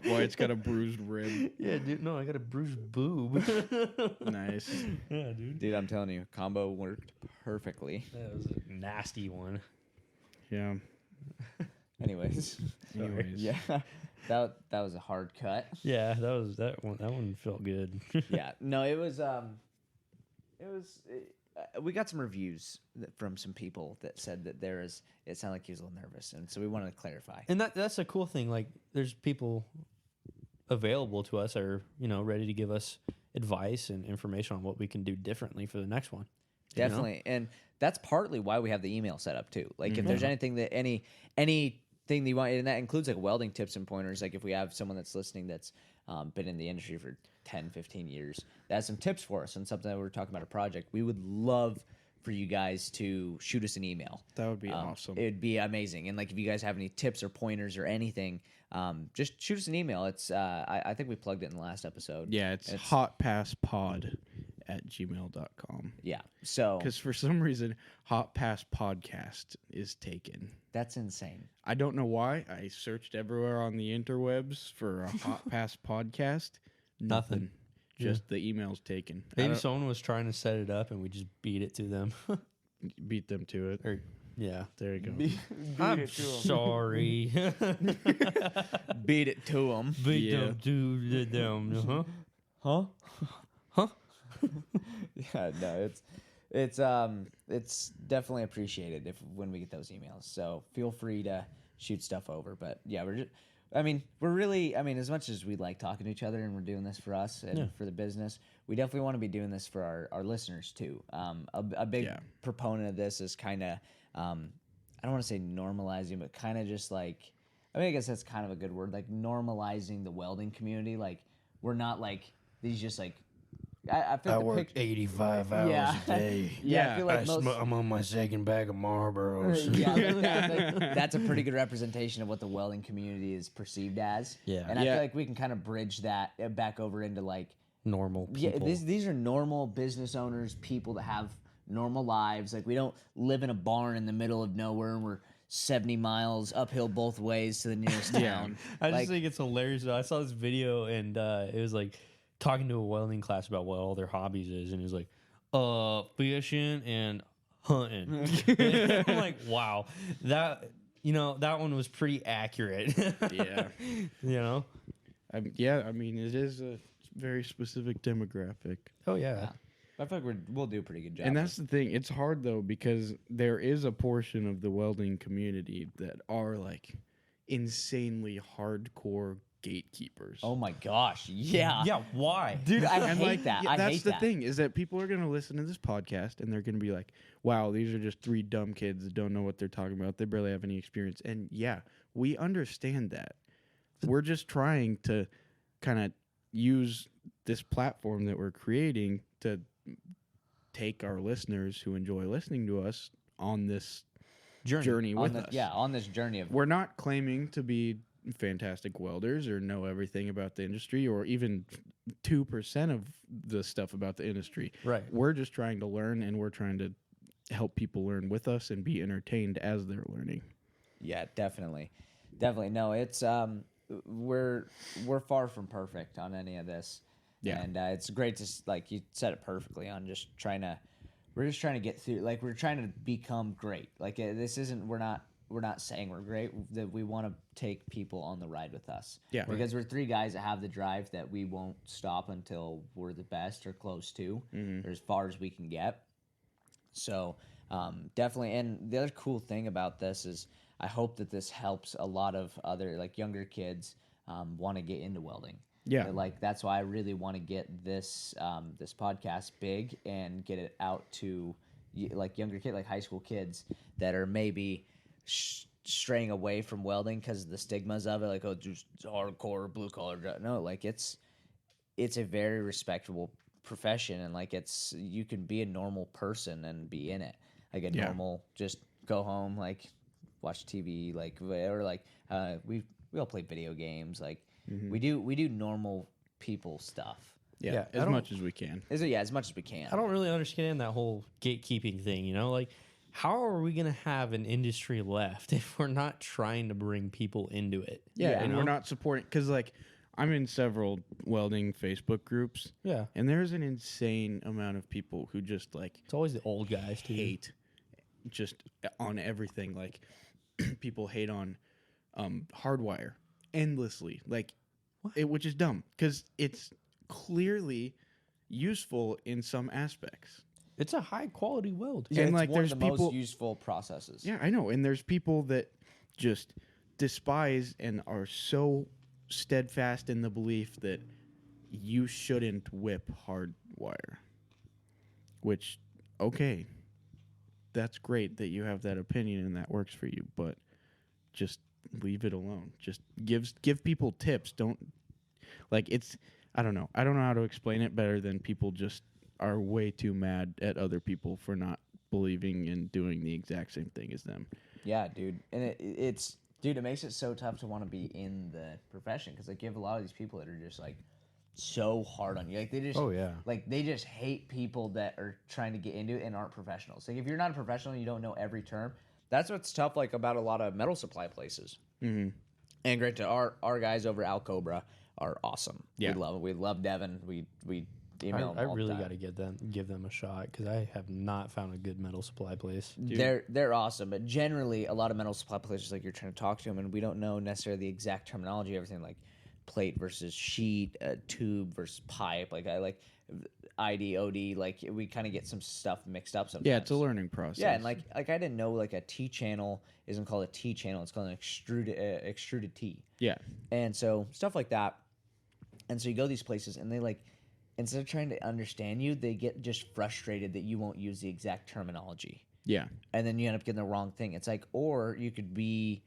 Boy, it's got a bruised rib. Yeah, dude. No, I got a bruised boob. Nice. Yeah, dude. Dude, I'm telling you, combo worked perfectly. That was a nasty one. Yeah. Anyways. Anyways. Yeah. that was a hard cut. Yeah, that one felt good. Yeah, no, it was we got some reviews from some people that said that it sounded like he was a little nervous, and so we wanted to clarify. And that's a cool thing. Like, there's people available to us, or ready to give us advice and information on what we can do differently for the next one. Definitely, and that's partly why we have the email set up too. Like, if there's anything that anything that you want, and that includes like welding tips and pointers. Like, if we have someone that's listening that's been in the industry for 10, 15 years, that has some tips for us and something that we're talking about a project, we would love for you guys to shoot us an email. That would be awesome. It would be amazing. And like, if you guys have any tips or pointers or anything, just shoot us an email. It's I think we plugged it in the last episode. Yeah, it's hotpasspod@gmail.com. Yeah. So Because for some reason, Hot Pass Podcast is taken. that's insane. I don't know why. I searched everywhere on the interwebs for a Hot Pass Podcast. Nothing. Just the email's taken. Maybe someone was trying to set it up and we just beat it to them. Beat them to it. Or yeah, There you go. I'm sorry. Beat it to them. Beat Yeah. them to them. Huh? Yeah, no, it's definitely appreciated when we get those emails. So feel free to shoot stuff over. But yeah, we're really, as much as we like talking to each other and we're doing this for us and for the business, we definitely want to be doing this for our listeners too. A big proponent of this is kind of, I don't want to say normalizing, but kind of just like, I guess that's kind of a good word, like normalizing the welding community. Like, we're not like these just like, I feel I like work 85 hours Yeah. a day. Yeah, I feel like I'm on my second bag of Marlboros. yeah, I feel like that's a pretty good representation of what the welding community is perceived as. Yeah. And I feel like we can kind of bridge that back over into like, Normal people. yeah, these are normal business owners, people that have normal lives. Like, we don't live in a barn in the middle of nowhere and we're 70 miles uphill both ways to the nearest town. I Like, just think it's hilarious. Though. I saw this video and it was like talking to a welding class about what all their hobbies is, and it was like, fishing and hunting. I'm like, wow, that one was pretty accurate. Yeah. It is a very specific demographic. Oh yeah. I feel like we'll do a pretty good job. And that's the thing. It's hard, though, because there is a portion of the welding community that are, like, insanely hardcore gatekeepers. oh my gosh, yeah. Yeah. Why? Dude, I And hate that. I that's hate the that. thing, is that people are going to listen to this podcast and they're going to be like, wow, these are just three dumb kids that don't know what they're talking about. They barely have any experience. And yeah, we understand that. We're just trying to kind of use this platform that we're creating to take our listeners who enjoy listening to us on this journey with us. Yeah, on this journey of We're not claiming to be fantastic welders or know everything about the industry or even 2% of the stuff about the industry. Right. We're just trying to learn, and we're trying to help people learn with us and be entertained as they're learning. Yeah, definitely. No, it's we're far from perfect on any of this. Yeah. And it's great to like you said it perfectly on we're just trying to get through, like, we're trying to become great. Like, this isn't, we're not saying we're great, that we want to take people on the ride with us. Yeah. Because we're three guys that have the drive that we won't stop until we're the best or close to, or as far as we can get. So definitely. And the other cool thing about this is I hope that this helps a lot of other, like, younger kids want to get into welding. Yeah. Like, that's why I really want to get this this podcast big and get it out to like younger kids, like high school kids that are maybe straying away from welding because of the stigmas of it. Like, oh, just hardcore blue collar. No, like, it's a very respectable profession, and like, you can be a normal person and be in it. Like a normal, just go home, like watch TV, like, or like we all play video games, like. We do normal people stuff. Yeah, as much as we can. As much as we can. I don't really understand that whole gatekeeping thing, like, how are we going to have an industry left if we're not trying to bring people into it? Yeah, and we're not supporting, because, like, I'm in several welding Facebook groups. Yeah. And there's an insane amount of people who just, like, It's always the old guys, too. hate just on everything. Like, people hate on hardwire. endlessly, like which is dumb because it's clearly useful in some aspects. It's a high quality weld. Yeah, And, it's like, one there's of the people- most useful processes. Yeah, I know. And there's people that just despise and are so steadfast in the belief that you shouldn't whip hard wire. Which, okay, that's great that you have that opinion and that works for you, but just leave it alone. Just give people tips. Don't like it's. I don't know. I don't know how to explain it better than people just are way too mad at other people for not believing and doing the exact same thing as them. Yeah, dude, and it's dude, it makes it so tough to want to be in the profession because like you have a lot of these people that are just like so hard on you, like they just like they just hate people that are trying to get into it and aren't professionals. Like if you're not a professional, and you don't know every term. That's what's tough, like about a lot of metal supply places. Mm-hmm. And granted, our guys over at Alcobra are awesome. Yeah. We love them. We love Devin. We email them I all really the got time. to give them a shot because I have not found a good metal supply place. They're awesome, but generally a lot of metal supply places, like you're trying to talk to them, and we don't know necessarily the exact terminology. Everything like plate versus sheet, tube versus pipe. Like I like ID, OD. Like we kind of get some stuff mixed up sometimes. Yeah, it's a learning process. Yeah, and like I didn't know like a T channel isn't called a T channel. It's called an extruded T. Yeah. And so stuff like that. And so you go to these places and they like, instead of trying to understand you, they get just frustrated that you won't use the exact terminology. Yeah. And then you end up getting the wrong thing. It's like, or you could be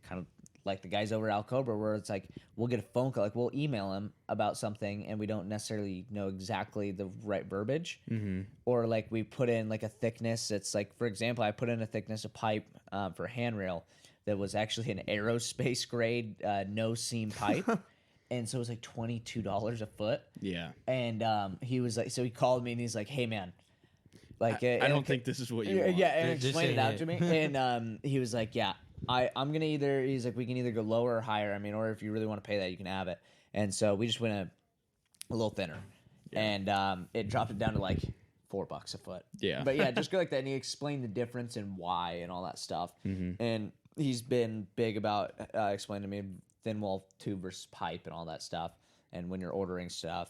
kind of like the guys over at Alcobra where it's like, we'll get a phone call, like we'll email them about something and we don't necessarily know exactly the right verbiage. Mm-hmm. Or like we put in like a thickness. It's like, for example, I put in a thickness of pipe for a handrail that was actually an aerospace grade no seam pipe. And so it was like $22 a foot. Yeah. And he was like, so he called me and he's like, hey man, like I don't think this is what you want. Yeah, and This explained it out ain't to me. And he was like, yeah, I'm gonna he's like, we can either go lower or higher. I mean, or if you really want to pay that, you can have it. And so we just went a little thinner, and it dropped it down to like $4 a foot. Yeah. But yeah, just go like that. And he explained the difference and why and all that stuff. Mm-hmm. And he's been big about explaining to me thin wall tube versus pipe and all that stuff. And when you're ordering stuff,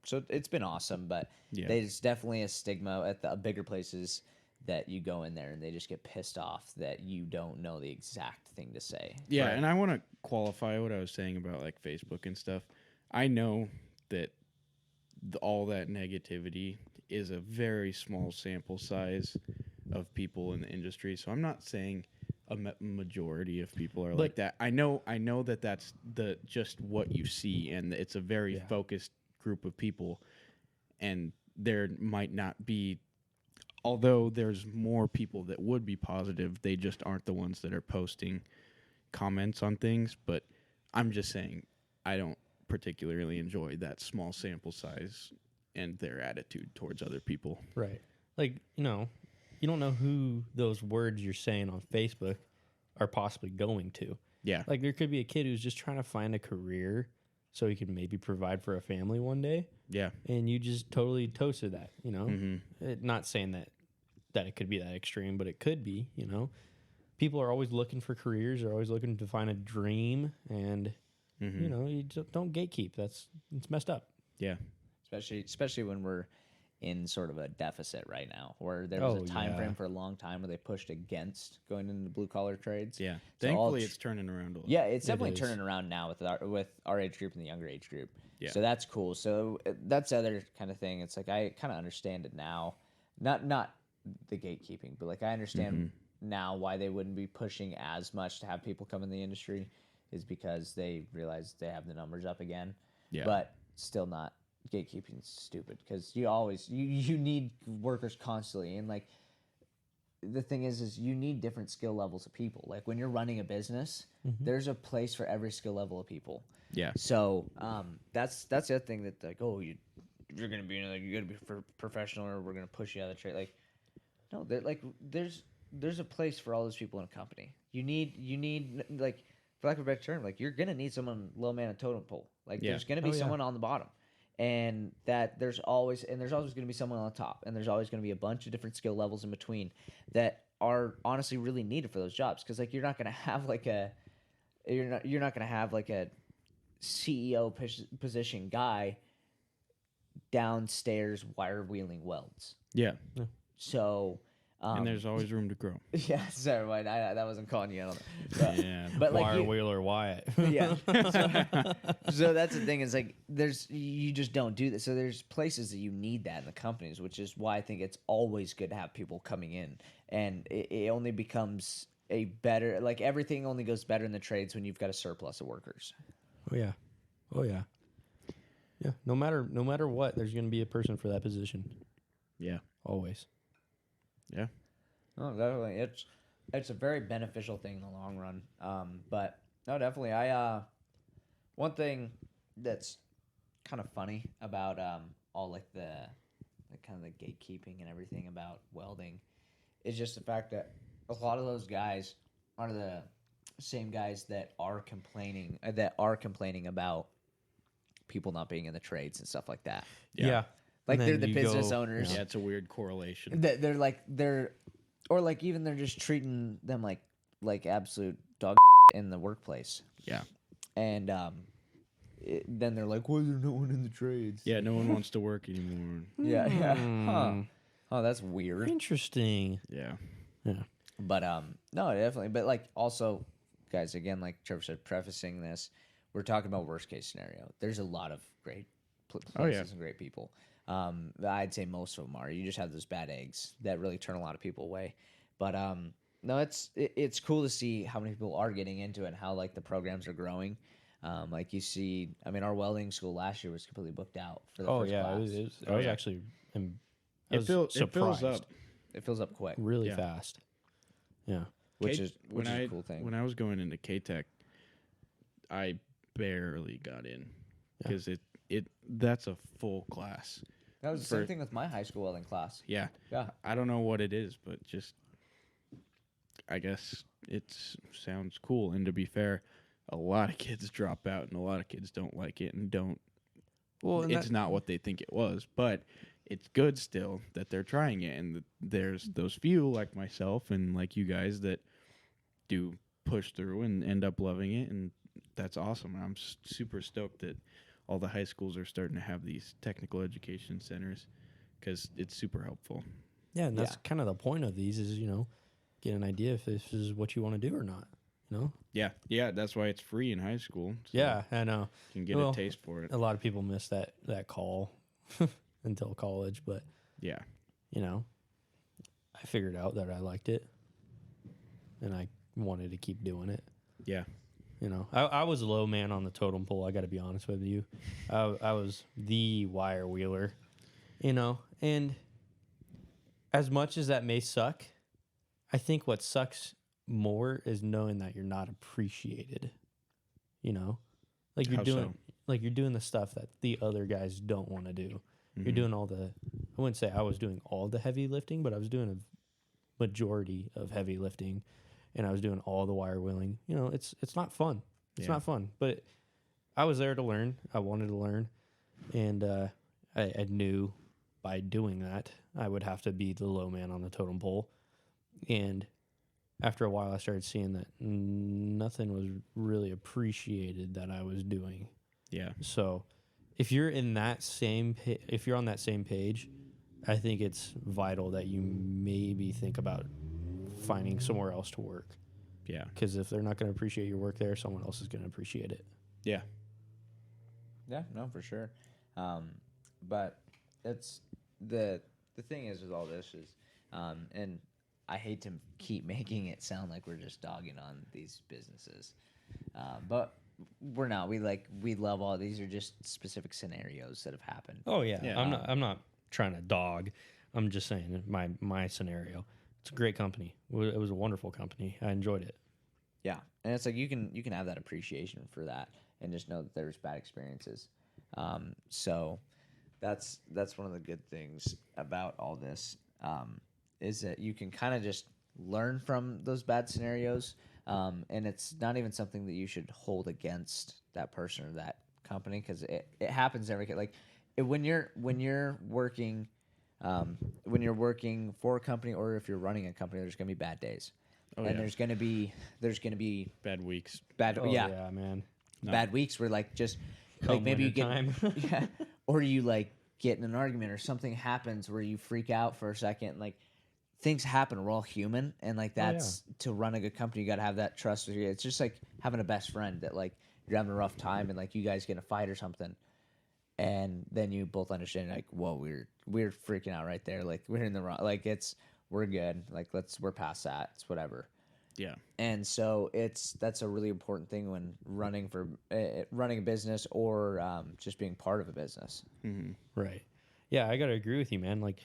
so it's been awesome. But there's definitely a stigma at the bigger places that you go in there and they just get pissed off that you don't know the exact thing to say. Yeah, Right. and I want to qualify what I was saying about like Facebook and stuff. I know that all that negativity is a very small sample size of people in the industry. So I'm not saying a majority of people are like that. I know that that's just what you see, and it's a very focused group of people, and there might not be. Although there's more people that would be positive, they just aren't the ones that are posting comments on things. But I'm just saying, I don't particularly enjoy that small sample size and their attitude towards other people. Right. Like, you don't know who those words you're saying on Facebook are possibly going to. Yeah. Like, there could be a kid who's just trying to find a career so he can maybe provide for a family one day. Yeah. And you just totally toasted that, Mm-hmm. Not saying that it could be that extreme, but it could be, People are always looking for careers. They're always looking to find a dream. And, you just don't gatekeep. It's messed up. Yeah. Especially when we're in sort of a deficit right now, where there was a time frame for a long time where they pushed against going into blue collar trades. Yeah. So Thankfully, it's turning around a little. Yeah, it's definitely is. turning around now with our age group and the younger age group. Yeah. So that's cool. So that's the other kind of thing. It's like I kind of understand it now, not the gatekeeping, but like I understand now why they wouldn't be pushing as much to have people come in the industry, is because they realize they have the numbers up again. Yeah. But still not. Gatekeeping is stupid because you need workers constantly, and like the thing is you need different skill levels of people. Like when you're running a business, there's a place for every skill level of people. Yeah. So that's the other thing that like, oh, you're gonna be you're gonna be professional, or we're gonna push you out of the trade. Like no, there's a place for all those people in a company. You need like, for lack of a better term, like you're gonna need someone low man and totem pole. Like there's gonna be someone on the bottom. And that there's always going to be someone on the top, and there's always going to be a bunch of different skill levels in between that are honestly really needed for those jobs. Because like you're not going to have like a you're not going to have like a CEO position guy downstairs wire wheeling welds. Yeah. So, And there's always room to grow. yeah, sorry, Wyatt, that wasn't calling you out on that. Yeah. But like, Wire Wheeler Wyatt. yeah. So that's the thing is like you just don't do this. So there's places that you need that in the companies, which is why I think it's always good to have people coming in, and it only becomes a better, like everything only goes better in the trades when you've got a surplus of workers. Oh yeah. Oh yeah. Yeah. No matter what, there's going to be a person for that position. Yeah. Always. Yeah. Oh, definitely. It's a very beneficial thing in the long run. But no, definitely. One thing that's kind of funny about all like the kind of the gatekeeping and everything about welding is just the fact that a lot of those guys are the same guys that are complaining about people not being in the trades and stuff like that. Yeah. Like And they're then the you business go- owners. Yeah, it's a weird correlation. They're or like even they're just treating them like absolute dog in the workplace. Yeah. And then they're like, why is there no one in the trades? Yeah, no one wants to work anymore. Yeah. Huh. Oh, that's weird. Interesting. Yeah. Yeah. But no, definitely. But like also, guys, again, like Trevor said, prefacing this, we're talking about worst case scenario. There's a lot of great places and great people. I'd say most of them are. You just have those bad eggs that really turn a lot of people away. But no, it's cool to see how many people are getting into it and how like the programs are growing. Like you see, I mean, our welding school last year was completely booked out for the Oh first yeah. class. I was actually. I was It fills up. It fills up quick, really Yeah. fast. Yeah. which is a cool thing. When I was going into K-Tech, I barely got in because that's a full class. That was the same thing with my high school welding class. Yeah. Yeah. I don't know what it is, but just I guess it sounds cool. And to be fair, a lot of kids drop out and a lot of kids don't like it and don't. Well, and it's not what they think it was, but it's good still that they're trying it. And there's those few like myself and like you guys that do push through and end up loving it. And that's awesome. I'm super stoked that all the high schools are starting to have these technical education centers because it's super helpful. Yeah, and that's kind of the point of these is, get an idea if this is what you want to do or not, Yeah, that's why it's free in high school. So Yeah, I know. you can get a taste for it. A lot of people miss that call until college, but, Yeah, I figured out that I liked it, and I wanted to keep doing it. yeah, I was a low man on the totem pole. I got to be honest with you. I was the wire wheeler, and as much as that may suck, I think what sucks more is knowing that you're not appreciated. Like you're How doing, so? like you're doing the stuff that the other guys don't want to do. You're doing all the. I wouldn't say I was doing all the heavy lifting, but I was doing a majority of heavy lifting. And I was doing all the wire wheeling. It's not fun. It's not fun. But I was there to learn. I wanted to learn. And I knew by doing that, I would have to be the low man on the totem pole. And after a while, I started seeing that nothing was really appreciated that I was doing. yeah, So if you're in that if you're on that same page, I think it's vital that you maybe think about finding somewhere else to work. yeah, Because if they're not going to appreciate your work there, someone else is going to appreciate it. yeah. Yeah, no, for sure. But it's the thing is with all this is, and I hate to keep making it sound like we're just dogging on these businesses, but we're not. We love all these are just specific scenarios that have happened. Oh yeah, Yeah. I'm not trying to dog. I'm just saying my scenario. It's a great company. It was a wonderful company. I enjoyed it. Yeah, and it's like you can have that appreciation for that, and just know that there's bad experiences. So that's one of the good things about all this is that you can kind of just learn from those bad scenarios, and it's not even something that you should hold against that person or that company because it happens every when you're working for a company or if you're running a company, there's gonna be bad days. Oh, and yeah. there's gonna be Bad weeks. bad Oh, yeah, man. No. bad weeks where like just Come like maybe you get wintertime. yeah, or you like get in an argument or something happens where you freak out for a second. Like things happen. We're all human, and like Oh, yeah. that's to run a good company. You got to have that trust with you. It's just like having a best friend that like you're having a rough time and like you guys get in a fight or something, and then you both understand like, whoa, we're freaking out right there. Like we're in the wrong. Like we're good. Like we're past that. It's whatever. Yeah. And so that's a really important thing when running a business or just being part of a business. Right. Yeah, I gotta agree with you, man. Like,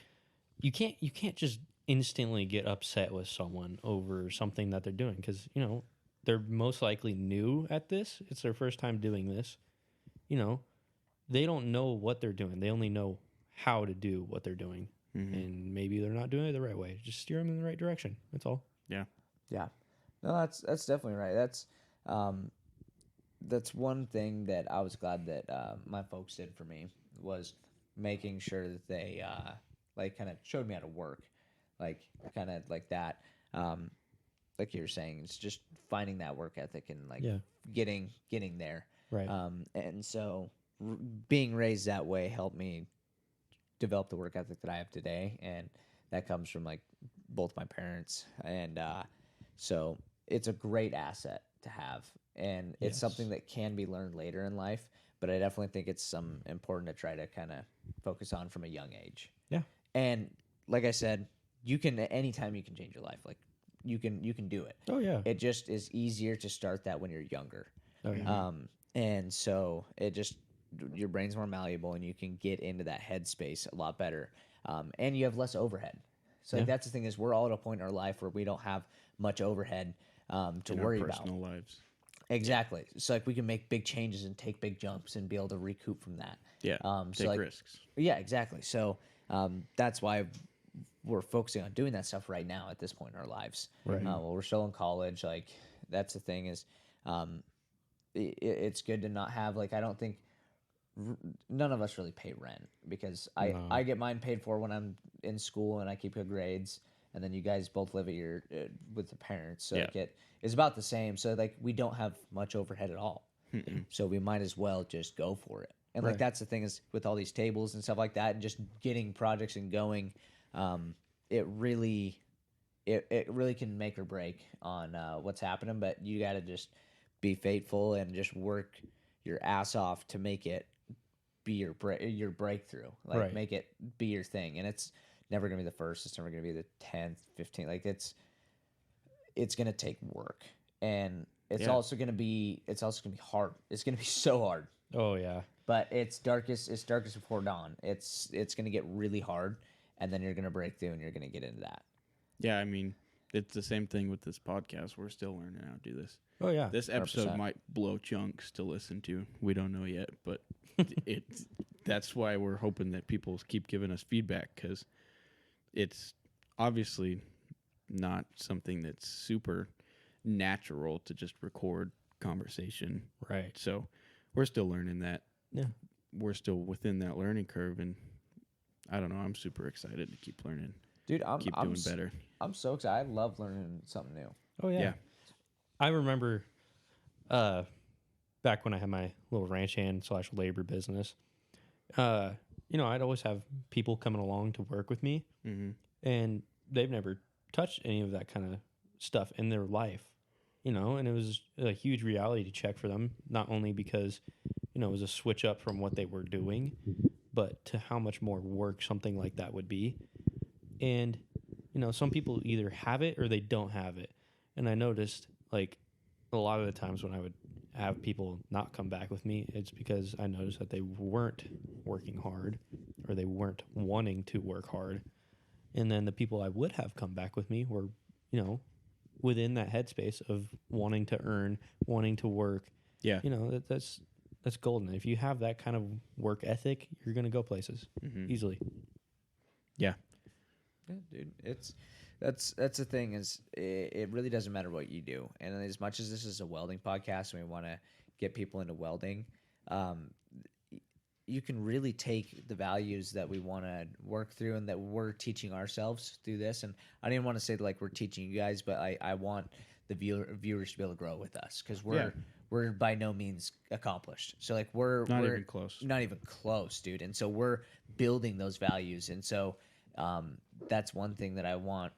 you can't just instantly get upset with someone over something that they're doing because they're most likely new at this. It's their first time doing this. They don't know what they're doing. They only know how to do what they're doing, and maybe they're not doing it the right way. Just steer them in the right direction. That's all. Yeah. Yeah, no, that's definitely right. That's one thing that I was glad that my folks did for me was making sure that they like kind of showed me how to work, like kind of like that. Like you were saying, it's just finding that work ethic and like Yeah. getting there. Right. And so being raised that way helped me develop the work ethic that I have today, and that comes from like both my parents, and so it's a great asset to have, and it's Yes. something that can be learned later in life. But I definitely think it's some important to try to kind of focus on from a young age. Yeah. And like I said, you can anytime you can change your life. Like you can do it. Oh yeah. It just is easier to start that when you're younger. Oh yeah. And so it just your brain's more malleable and you can get into that headspace a lot better. And you have less overhead. So like, Yeah. that's the thing is we're all at a point in our life where we don't have much overhead to In worry our about. personal lives. Exactly. So like we can make big changes and take big jumps and be able to recoup from that. Yeah. So Take like, risks. yeah, exactly. So that's why we're focusing on doing that stuff right now at this point in our lives. Right. Well, we're still in college. Like that's the thing is, it's good to not have like I don't think none of us really pay rent because No. I get mine paid for when I'm in school and I keep good grades, and then you guys both live at your with the parents, so Yeah. like it's about the same. So like we don't have much overhead at all, so we might as well just go for it. And like Right. that's the thing is with all these tables and stuff like that, and just getting projects and going, it really can make or break on what's happening. But you got to just be faithful and just work your ass off to make it be your breakthrough. Like Right. make it be your thing. And it's never gonna be the first. It's never gonna be the 10th, 15th. Like it's gonna take work, and it's Yeah. also gonna be hard. It's gonna be so hard. Oh yeah. But it's darkest before dawn. It's gonna get really hard, and then you're gonna break through, and you're gonna get into that. Yeah, I mean, it's the same thing with this podcast. We're still learning how to do this. Oh yeah. This episode 100%. might blow chunks to listen to. We don't know yet, but that's why we're hoping that people keep giving us feedback because it's obviously not something that's super natural to just record conversation. Right. So we're still learning that. Yeah. We're still within that learning curve, and I don't know. I'm super excited to keep learning, Dude, keep doing better. I'm so excited. I love learning something new. Oh yeah. Yeah. I remember back when I had my little ranch hand / labor business, I'd always have people coming along to work with me, and they've never touched any of that kind of stuff in their life, and it was a huge reality check for them, not only because, it was a switch up from what they were doing, but to how much more work something like that would be. And, some people either have it or they don't have it. And I noticed, like, a lot of the times when I would have people not come back with me, it's because I noticed that they weren't working hard or they weren't wanting to work hard. And then the people I would have come back with me were, within that headspace of wanting to earn, wanting to work. Yeah. That's golden. If you have that kind of work ethic, you're going to go places easily. Yeah. Yeah, dude, that's the thing is it really doesn't matter what you do, and as much as this is a welding podcast and we want to get people into welding, you can really take the values that we want to work through and that we're teaching ourselves through this. And I didn't want to say like we're teaching you guys, but I want the viewers to be able to grow with us because we're by no means accomplished. So like we're even close. not even close, dude. And so we're building those values. And so that's one thing that I want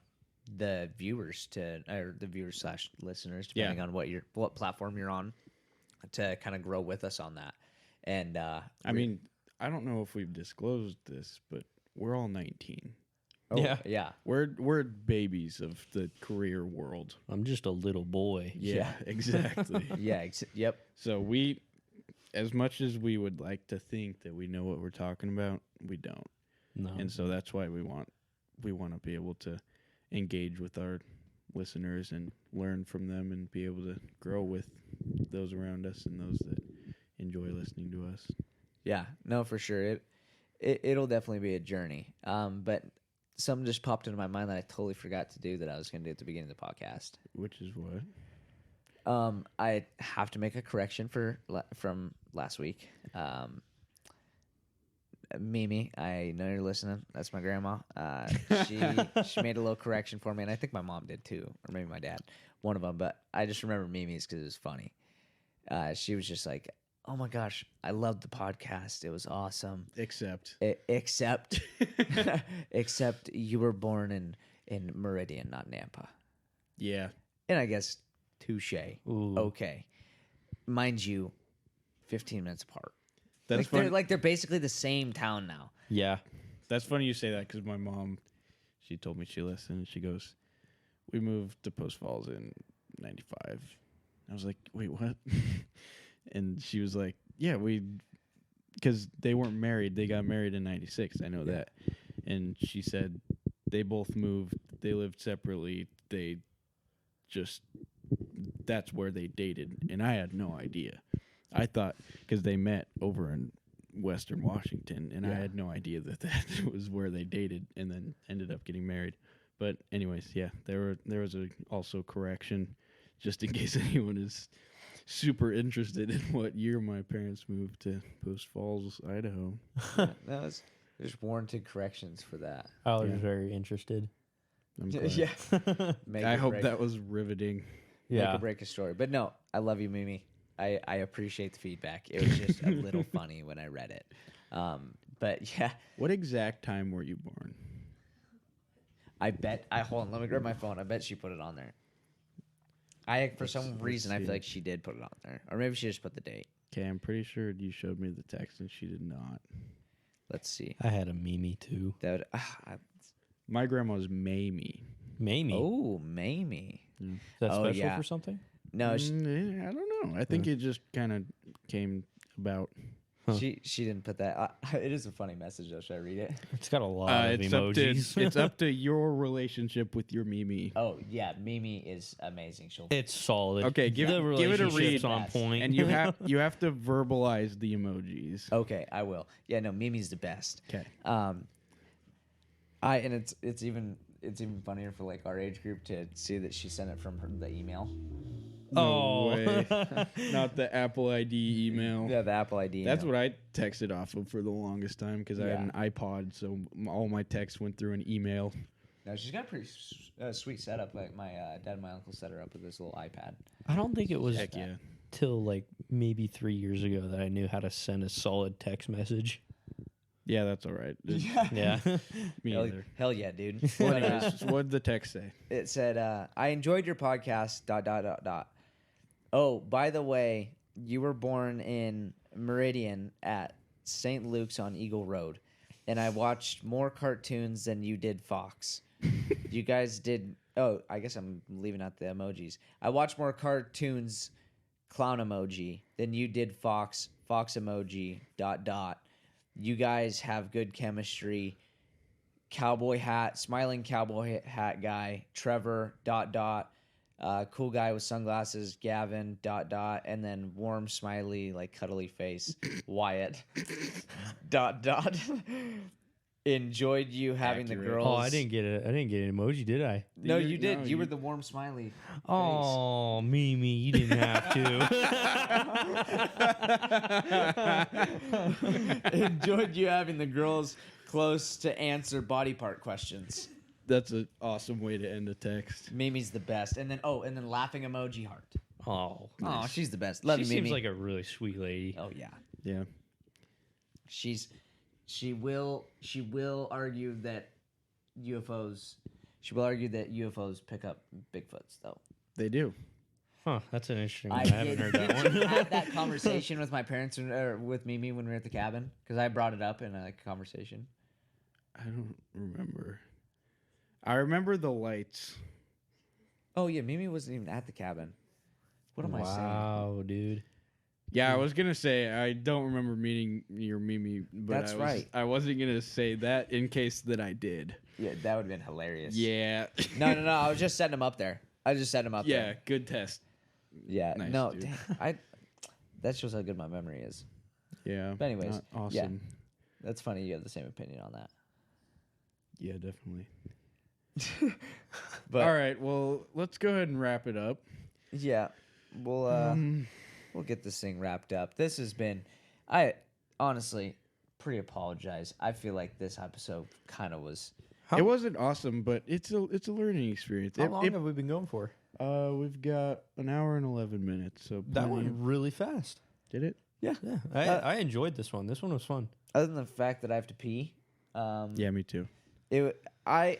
the viewers / listeners, depending on what platform you're on, to kind of grow with us on that. And I mean, I don't know if we've disclosed this, but we're all 19. yeah. We're babies of the career world. I'm just a little boy. Yeah, exactly. Yep. So we, as much as we would like to think that we know what we're talking about, we don't. No. And so that's why we want to be able to engage with our listeners and learn from them and be able to grow with those around us and those that enjoy listening to us. Yeah, no, for sure. It'll definitely be a journey. But something just popped into my mind that I totally forgot to do that I was going to do at the beginning of the podcast. Which is what? I have to make a correction from last week. Mimi, I know you're listening. That's my grandma. She made a little correction for me, and I think my mom did too, or maybe my dad, one of them. But I just remember Mimi's because it was funny. She was just like, "Oh my gosh, I loved the podcast. It was awesome." Except except you were born in Meridian, not Nampa. yeah. And I guess touche. Ooh. Okay, mind you, 15 minutes apart. That's like funny. they're basically the same town now. Yeah. That's funny you say that because my mom, she told me she listened. She goes, "We moved to Post Falls in '95." I was like, "Wait, what?" And she was like, "Yeah, because they weren't married. They got married in '96. I know that." And she said they both moved. They lived separately. That's where they dated, and I had no idea. I thought because they met over in Western Washington, and I had no idea that was where they dated, and then ended up getting married. But anyways, yeah, there was also correction, just in case anyone is super interested in what year my parents moved to Post Falls, Idaho. There's warranted corrections for that. I was very interested. I'm glad. Yeah. Make I or hope break- that was riveting. make Yeah. or break a story. But no, I love you, Mimi. I appreciate the feedback. It was just a little funny when I read it. But yeah, What exact time were you born? hold on, let me grab my phone. I bet she put it on there. For some reason, I feel like she did put it on there. Or maybe she just put the date. Okay, I'm pretty sure you showed me the text and she did not. Let's see. I had a Mimi too. That My grandma's Mamie. Mamie. oh, Mamie. Is that Oh, special yeah. for something? No, I don't know. I think it just kind of came about. she didn't put that. It is a funny message, though. Should I read it? It's got a lot of emojis. It's up to your relationship with your Mimi. Oh, yeah. Mimi is amazing. She'll It's solid. Okay, give the it a relationship's read. on point. And you have to verbalize the emojis. Okay, I will. Yeah, no, Mimi's the best. Okay. And it's even funnier for like our age group to see that she sent it from the email. No way. Not the Apple ID email. Yeah, the Apple ID. That's email. what I texted off of for the longest time because I had an iPod, so all my texts went through an email. No, she's got a pretty sweet setup. Like my dad and my uncle set her up with this little iPad. I don't think it was Heck yeah. till like maybe 3 years ago that I knew how to send a solid text message. Yeah, that's all right. Yeah. Me either. Hell yeah, dude. Well, But, anyways, what did the text say? it said, "I enjoyed your podcast. ... Oh, by the way, you were born in Meridian at St. Luke's on Eagle Road, and I watched more cartoons than you did Fox. You guys did. Oh, I guess I'm leaving out the emojis. I watched more cartoons, clown emoji, than you did Fox emoji ... You guys have good chemistry. Cowboy hat, smiling cowboy hat guy, Trevor ... Cool guy with sunglasses, Gavin ... and then warm smiley like cuddly face, Wyatt ... Enjoyed you having the Accurate. girls. Oh, I didn't get an emoji, did I? No, you did. No, you you- were the warm smiley. Oh, Mimi, you didn't have to. Enjoyed you having the girls close to answer body part questions. That's an awesome way to end a text. Mimi's the best. And then laughing emoji heart. Oh, Oh, she's the best. Love she you, seems Mimi. like a really sweet lady. Oh yeah. Yeah. She will argue that UFOs pick up Bigfoots though. They do. Huh, that's an interesting one. I I haven't did heard that one. have that conversation with my parents or with Mimi when we were at the cabin because I brought it up in a conversation. I don't remember. I remember the lights. Oh yeah, Mimi wasn't even at the cabin. What am I saying? Wow, dude. Yeah, I was gonna say I don't remember meeting your Mimi, but That's right. I wasn't gonna say that in case that I did. Yeah, that would have been hilarious. Yeah. No. I was just setting him up there. Yeah, there. good test. Yeah. Nice, no, dude. damn, that shows how good my memory is. Yeah. But anyways, not awesome. yeah. That's funny. You have the same opinion on that. Yeah, definitely. But All right, well, let's go ahead and wrap it up. yeah, we'll get this thing wrapped up. This has been, I honestly pre-apologize. I feel like this episode kind of was. It wasn't awesome, but it's a learning experience. How long have we been going for? We've got an hour and 11 minutes. So That plenty went of- really fast. did it? Yeah, I enjoyed this one. This one was fun. Other than the fact that I have to pee, Yeah, me too. I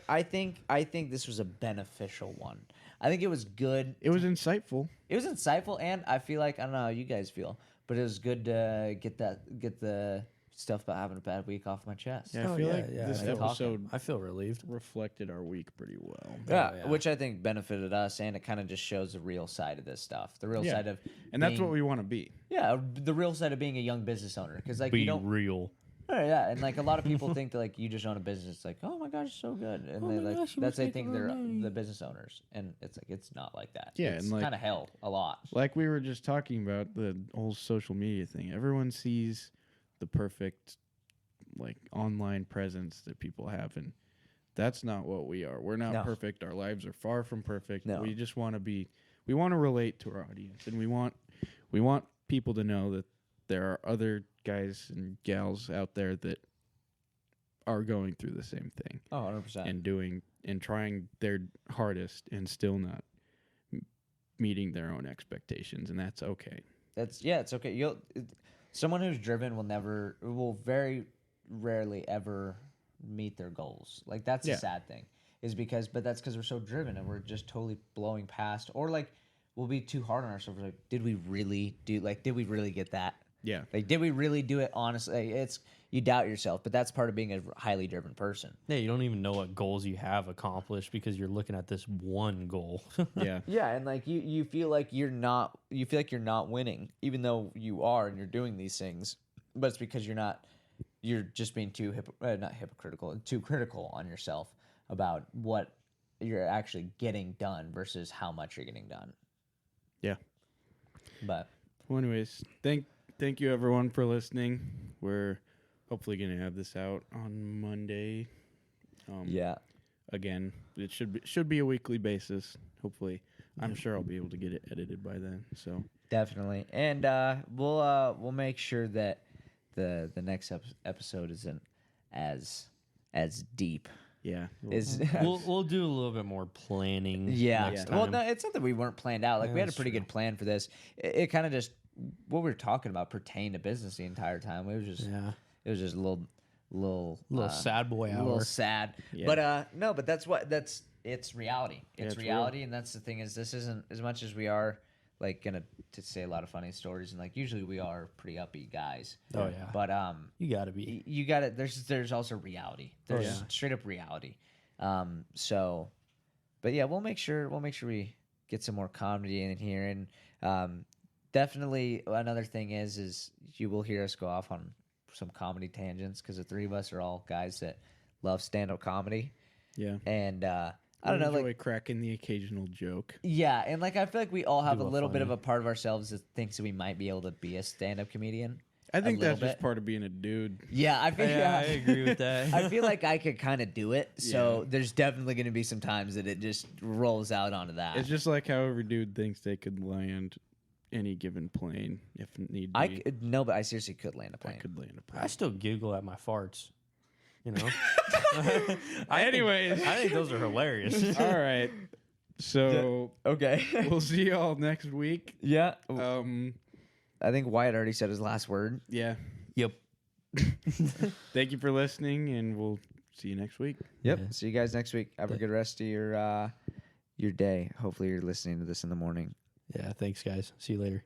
think this was a beneficial one. I think it was good. It was insightful. It was insightful, and I feel like I don't know how you guys feel, but it was good to get the stuff about having a bad week off my chest. Yeah, I Oh, feel yeah, like yeah, this I feel- episode I feel relieved. reflected our week pretty well. Yeah, yeah. which I think benefited us, and it kind of just shows the real side of this stuff. The real Yeah. side of And that's being- what we want to be. yeah, the real side of being a young business owner. Because like Be you don't, real. oh, yeah, and like a lot of people think that like you just own a business. It's like, oh my gosh, it's so good, and Oh they my like gosh, you that's must they make a think lot they're of money. the business owners, and it's like it's not like that. Yeah, it's and, like- kind of hell a lot. Like we were just talking about the whole social media thing. Everyone sees the perfect like online presence that people have, and that's not what we are. We're not No. perfect. Our lives are far from perfect. No. We just want to be. We want to relate to our audience, and we want people to know that there are other guys and gals out there that are going through the same thing Oh, 100%. and doing and trying their hardest and still not meeting their own expectations, and that's okay. It's okay. Someone who's driven will very rarely ever meet their goals. Like that's Yeah. the sad thing but that's because we're so driven and we're just totally blowing past, or like we'll be too hard on ourselves. Like, did we really get that? Yeah. Like, did we really do it? Honestly, it's you doubt yourself, but that's part of being a highly driven person. Yeah, you don't even know what goals you have accomplished because you're looking at this one goal. Yeah. Yeah, and like you feel like you're not winning, even though you are and you're doing these things, but it's because you're just being too not hypocritical, too critical on yourself about what you're actually getting done versus how much you're getting done. Yeah. But Well, anyways, thank you everyone for listening. We're hopefully gonna have this out on Monday. yeah, Again, it should be a weekly basis. Hopefully, I'm sure I'll be able to get it edited by then. So definitely, and we'll make sure that the next episode isn't as deep. yeah, Is we'll do a little bit more planning. Yeah. next Well, time. no, it's not that we weren't planned out. Like Yeah, we had a that's pretty true. good plan for this. It kind of just what we were talking about pertained to business the entire time. It was just Yeah. it was just a little Sad boy a hour. little sad. Yeah. But no, but it's reality. It's it's reality, and that's the thing is this isn't as much as we are like gonna to say a lot of funny stories and like usually we are pretty upbeat guys. Oh, yeah. But You gotta be. you got to there's also reality. There's yeah. straight up reality. So, but yeah, we'll make sure we get some more comedy in here, and definitely another thing is you will hear us go off on some comedy tangents because the three of us are all guys that love stand up comedy, yeah. and I don't know, Enjoy like cracking the occasional joke. yeah, and like I feel like we all have Do a a little bit funny. of a part of ourselves that thinks that we might be able to be a stand up comedian. I think little that's just bit. part of being a dude. Yeah, I feel. Yeah, I agree with that. I feel like I could kind of do it. So there's definitely going to be some times that it just rolls out onto that. It's just like how every dude thinks they could land any given plane if need be. I could, no, but I seriously could land a I plane. could land a plane. I still giggle at my farts. You know. Anyways. I think those are hilarious. All right. So Okay. we'll see y'all next week. Yeah. I think Wyatt already said his last word. Yeah. Yep. Thank you for listening, and we'll see you next week. Yep. Yeah. See you guys next week. Have a good rest of your day. Hopefully you're listening to this in the morning. Yeah. Thanks, guys. See you later.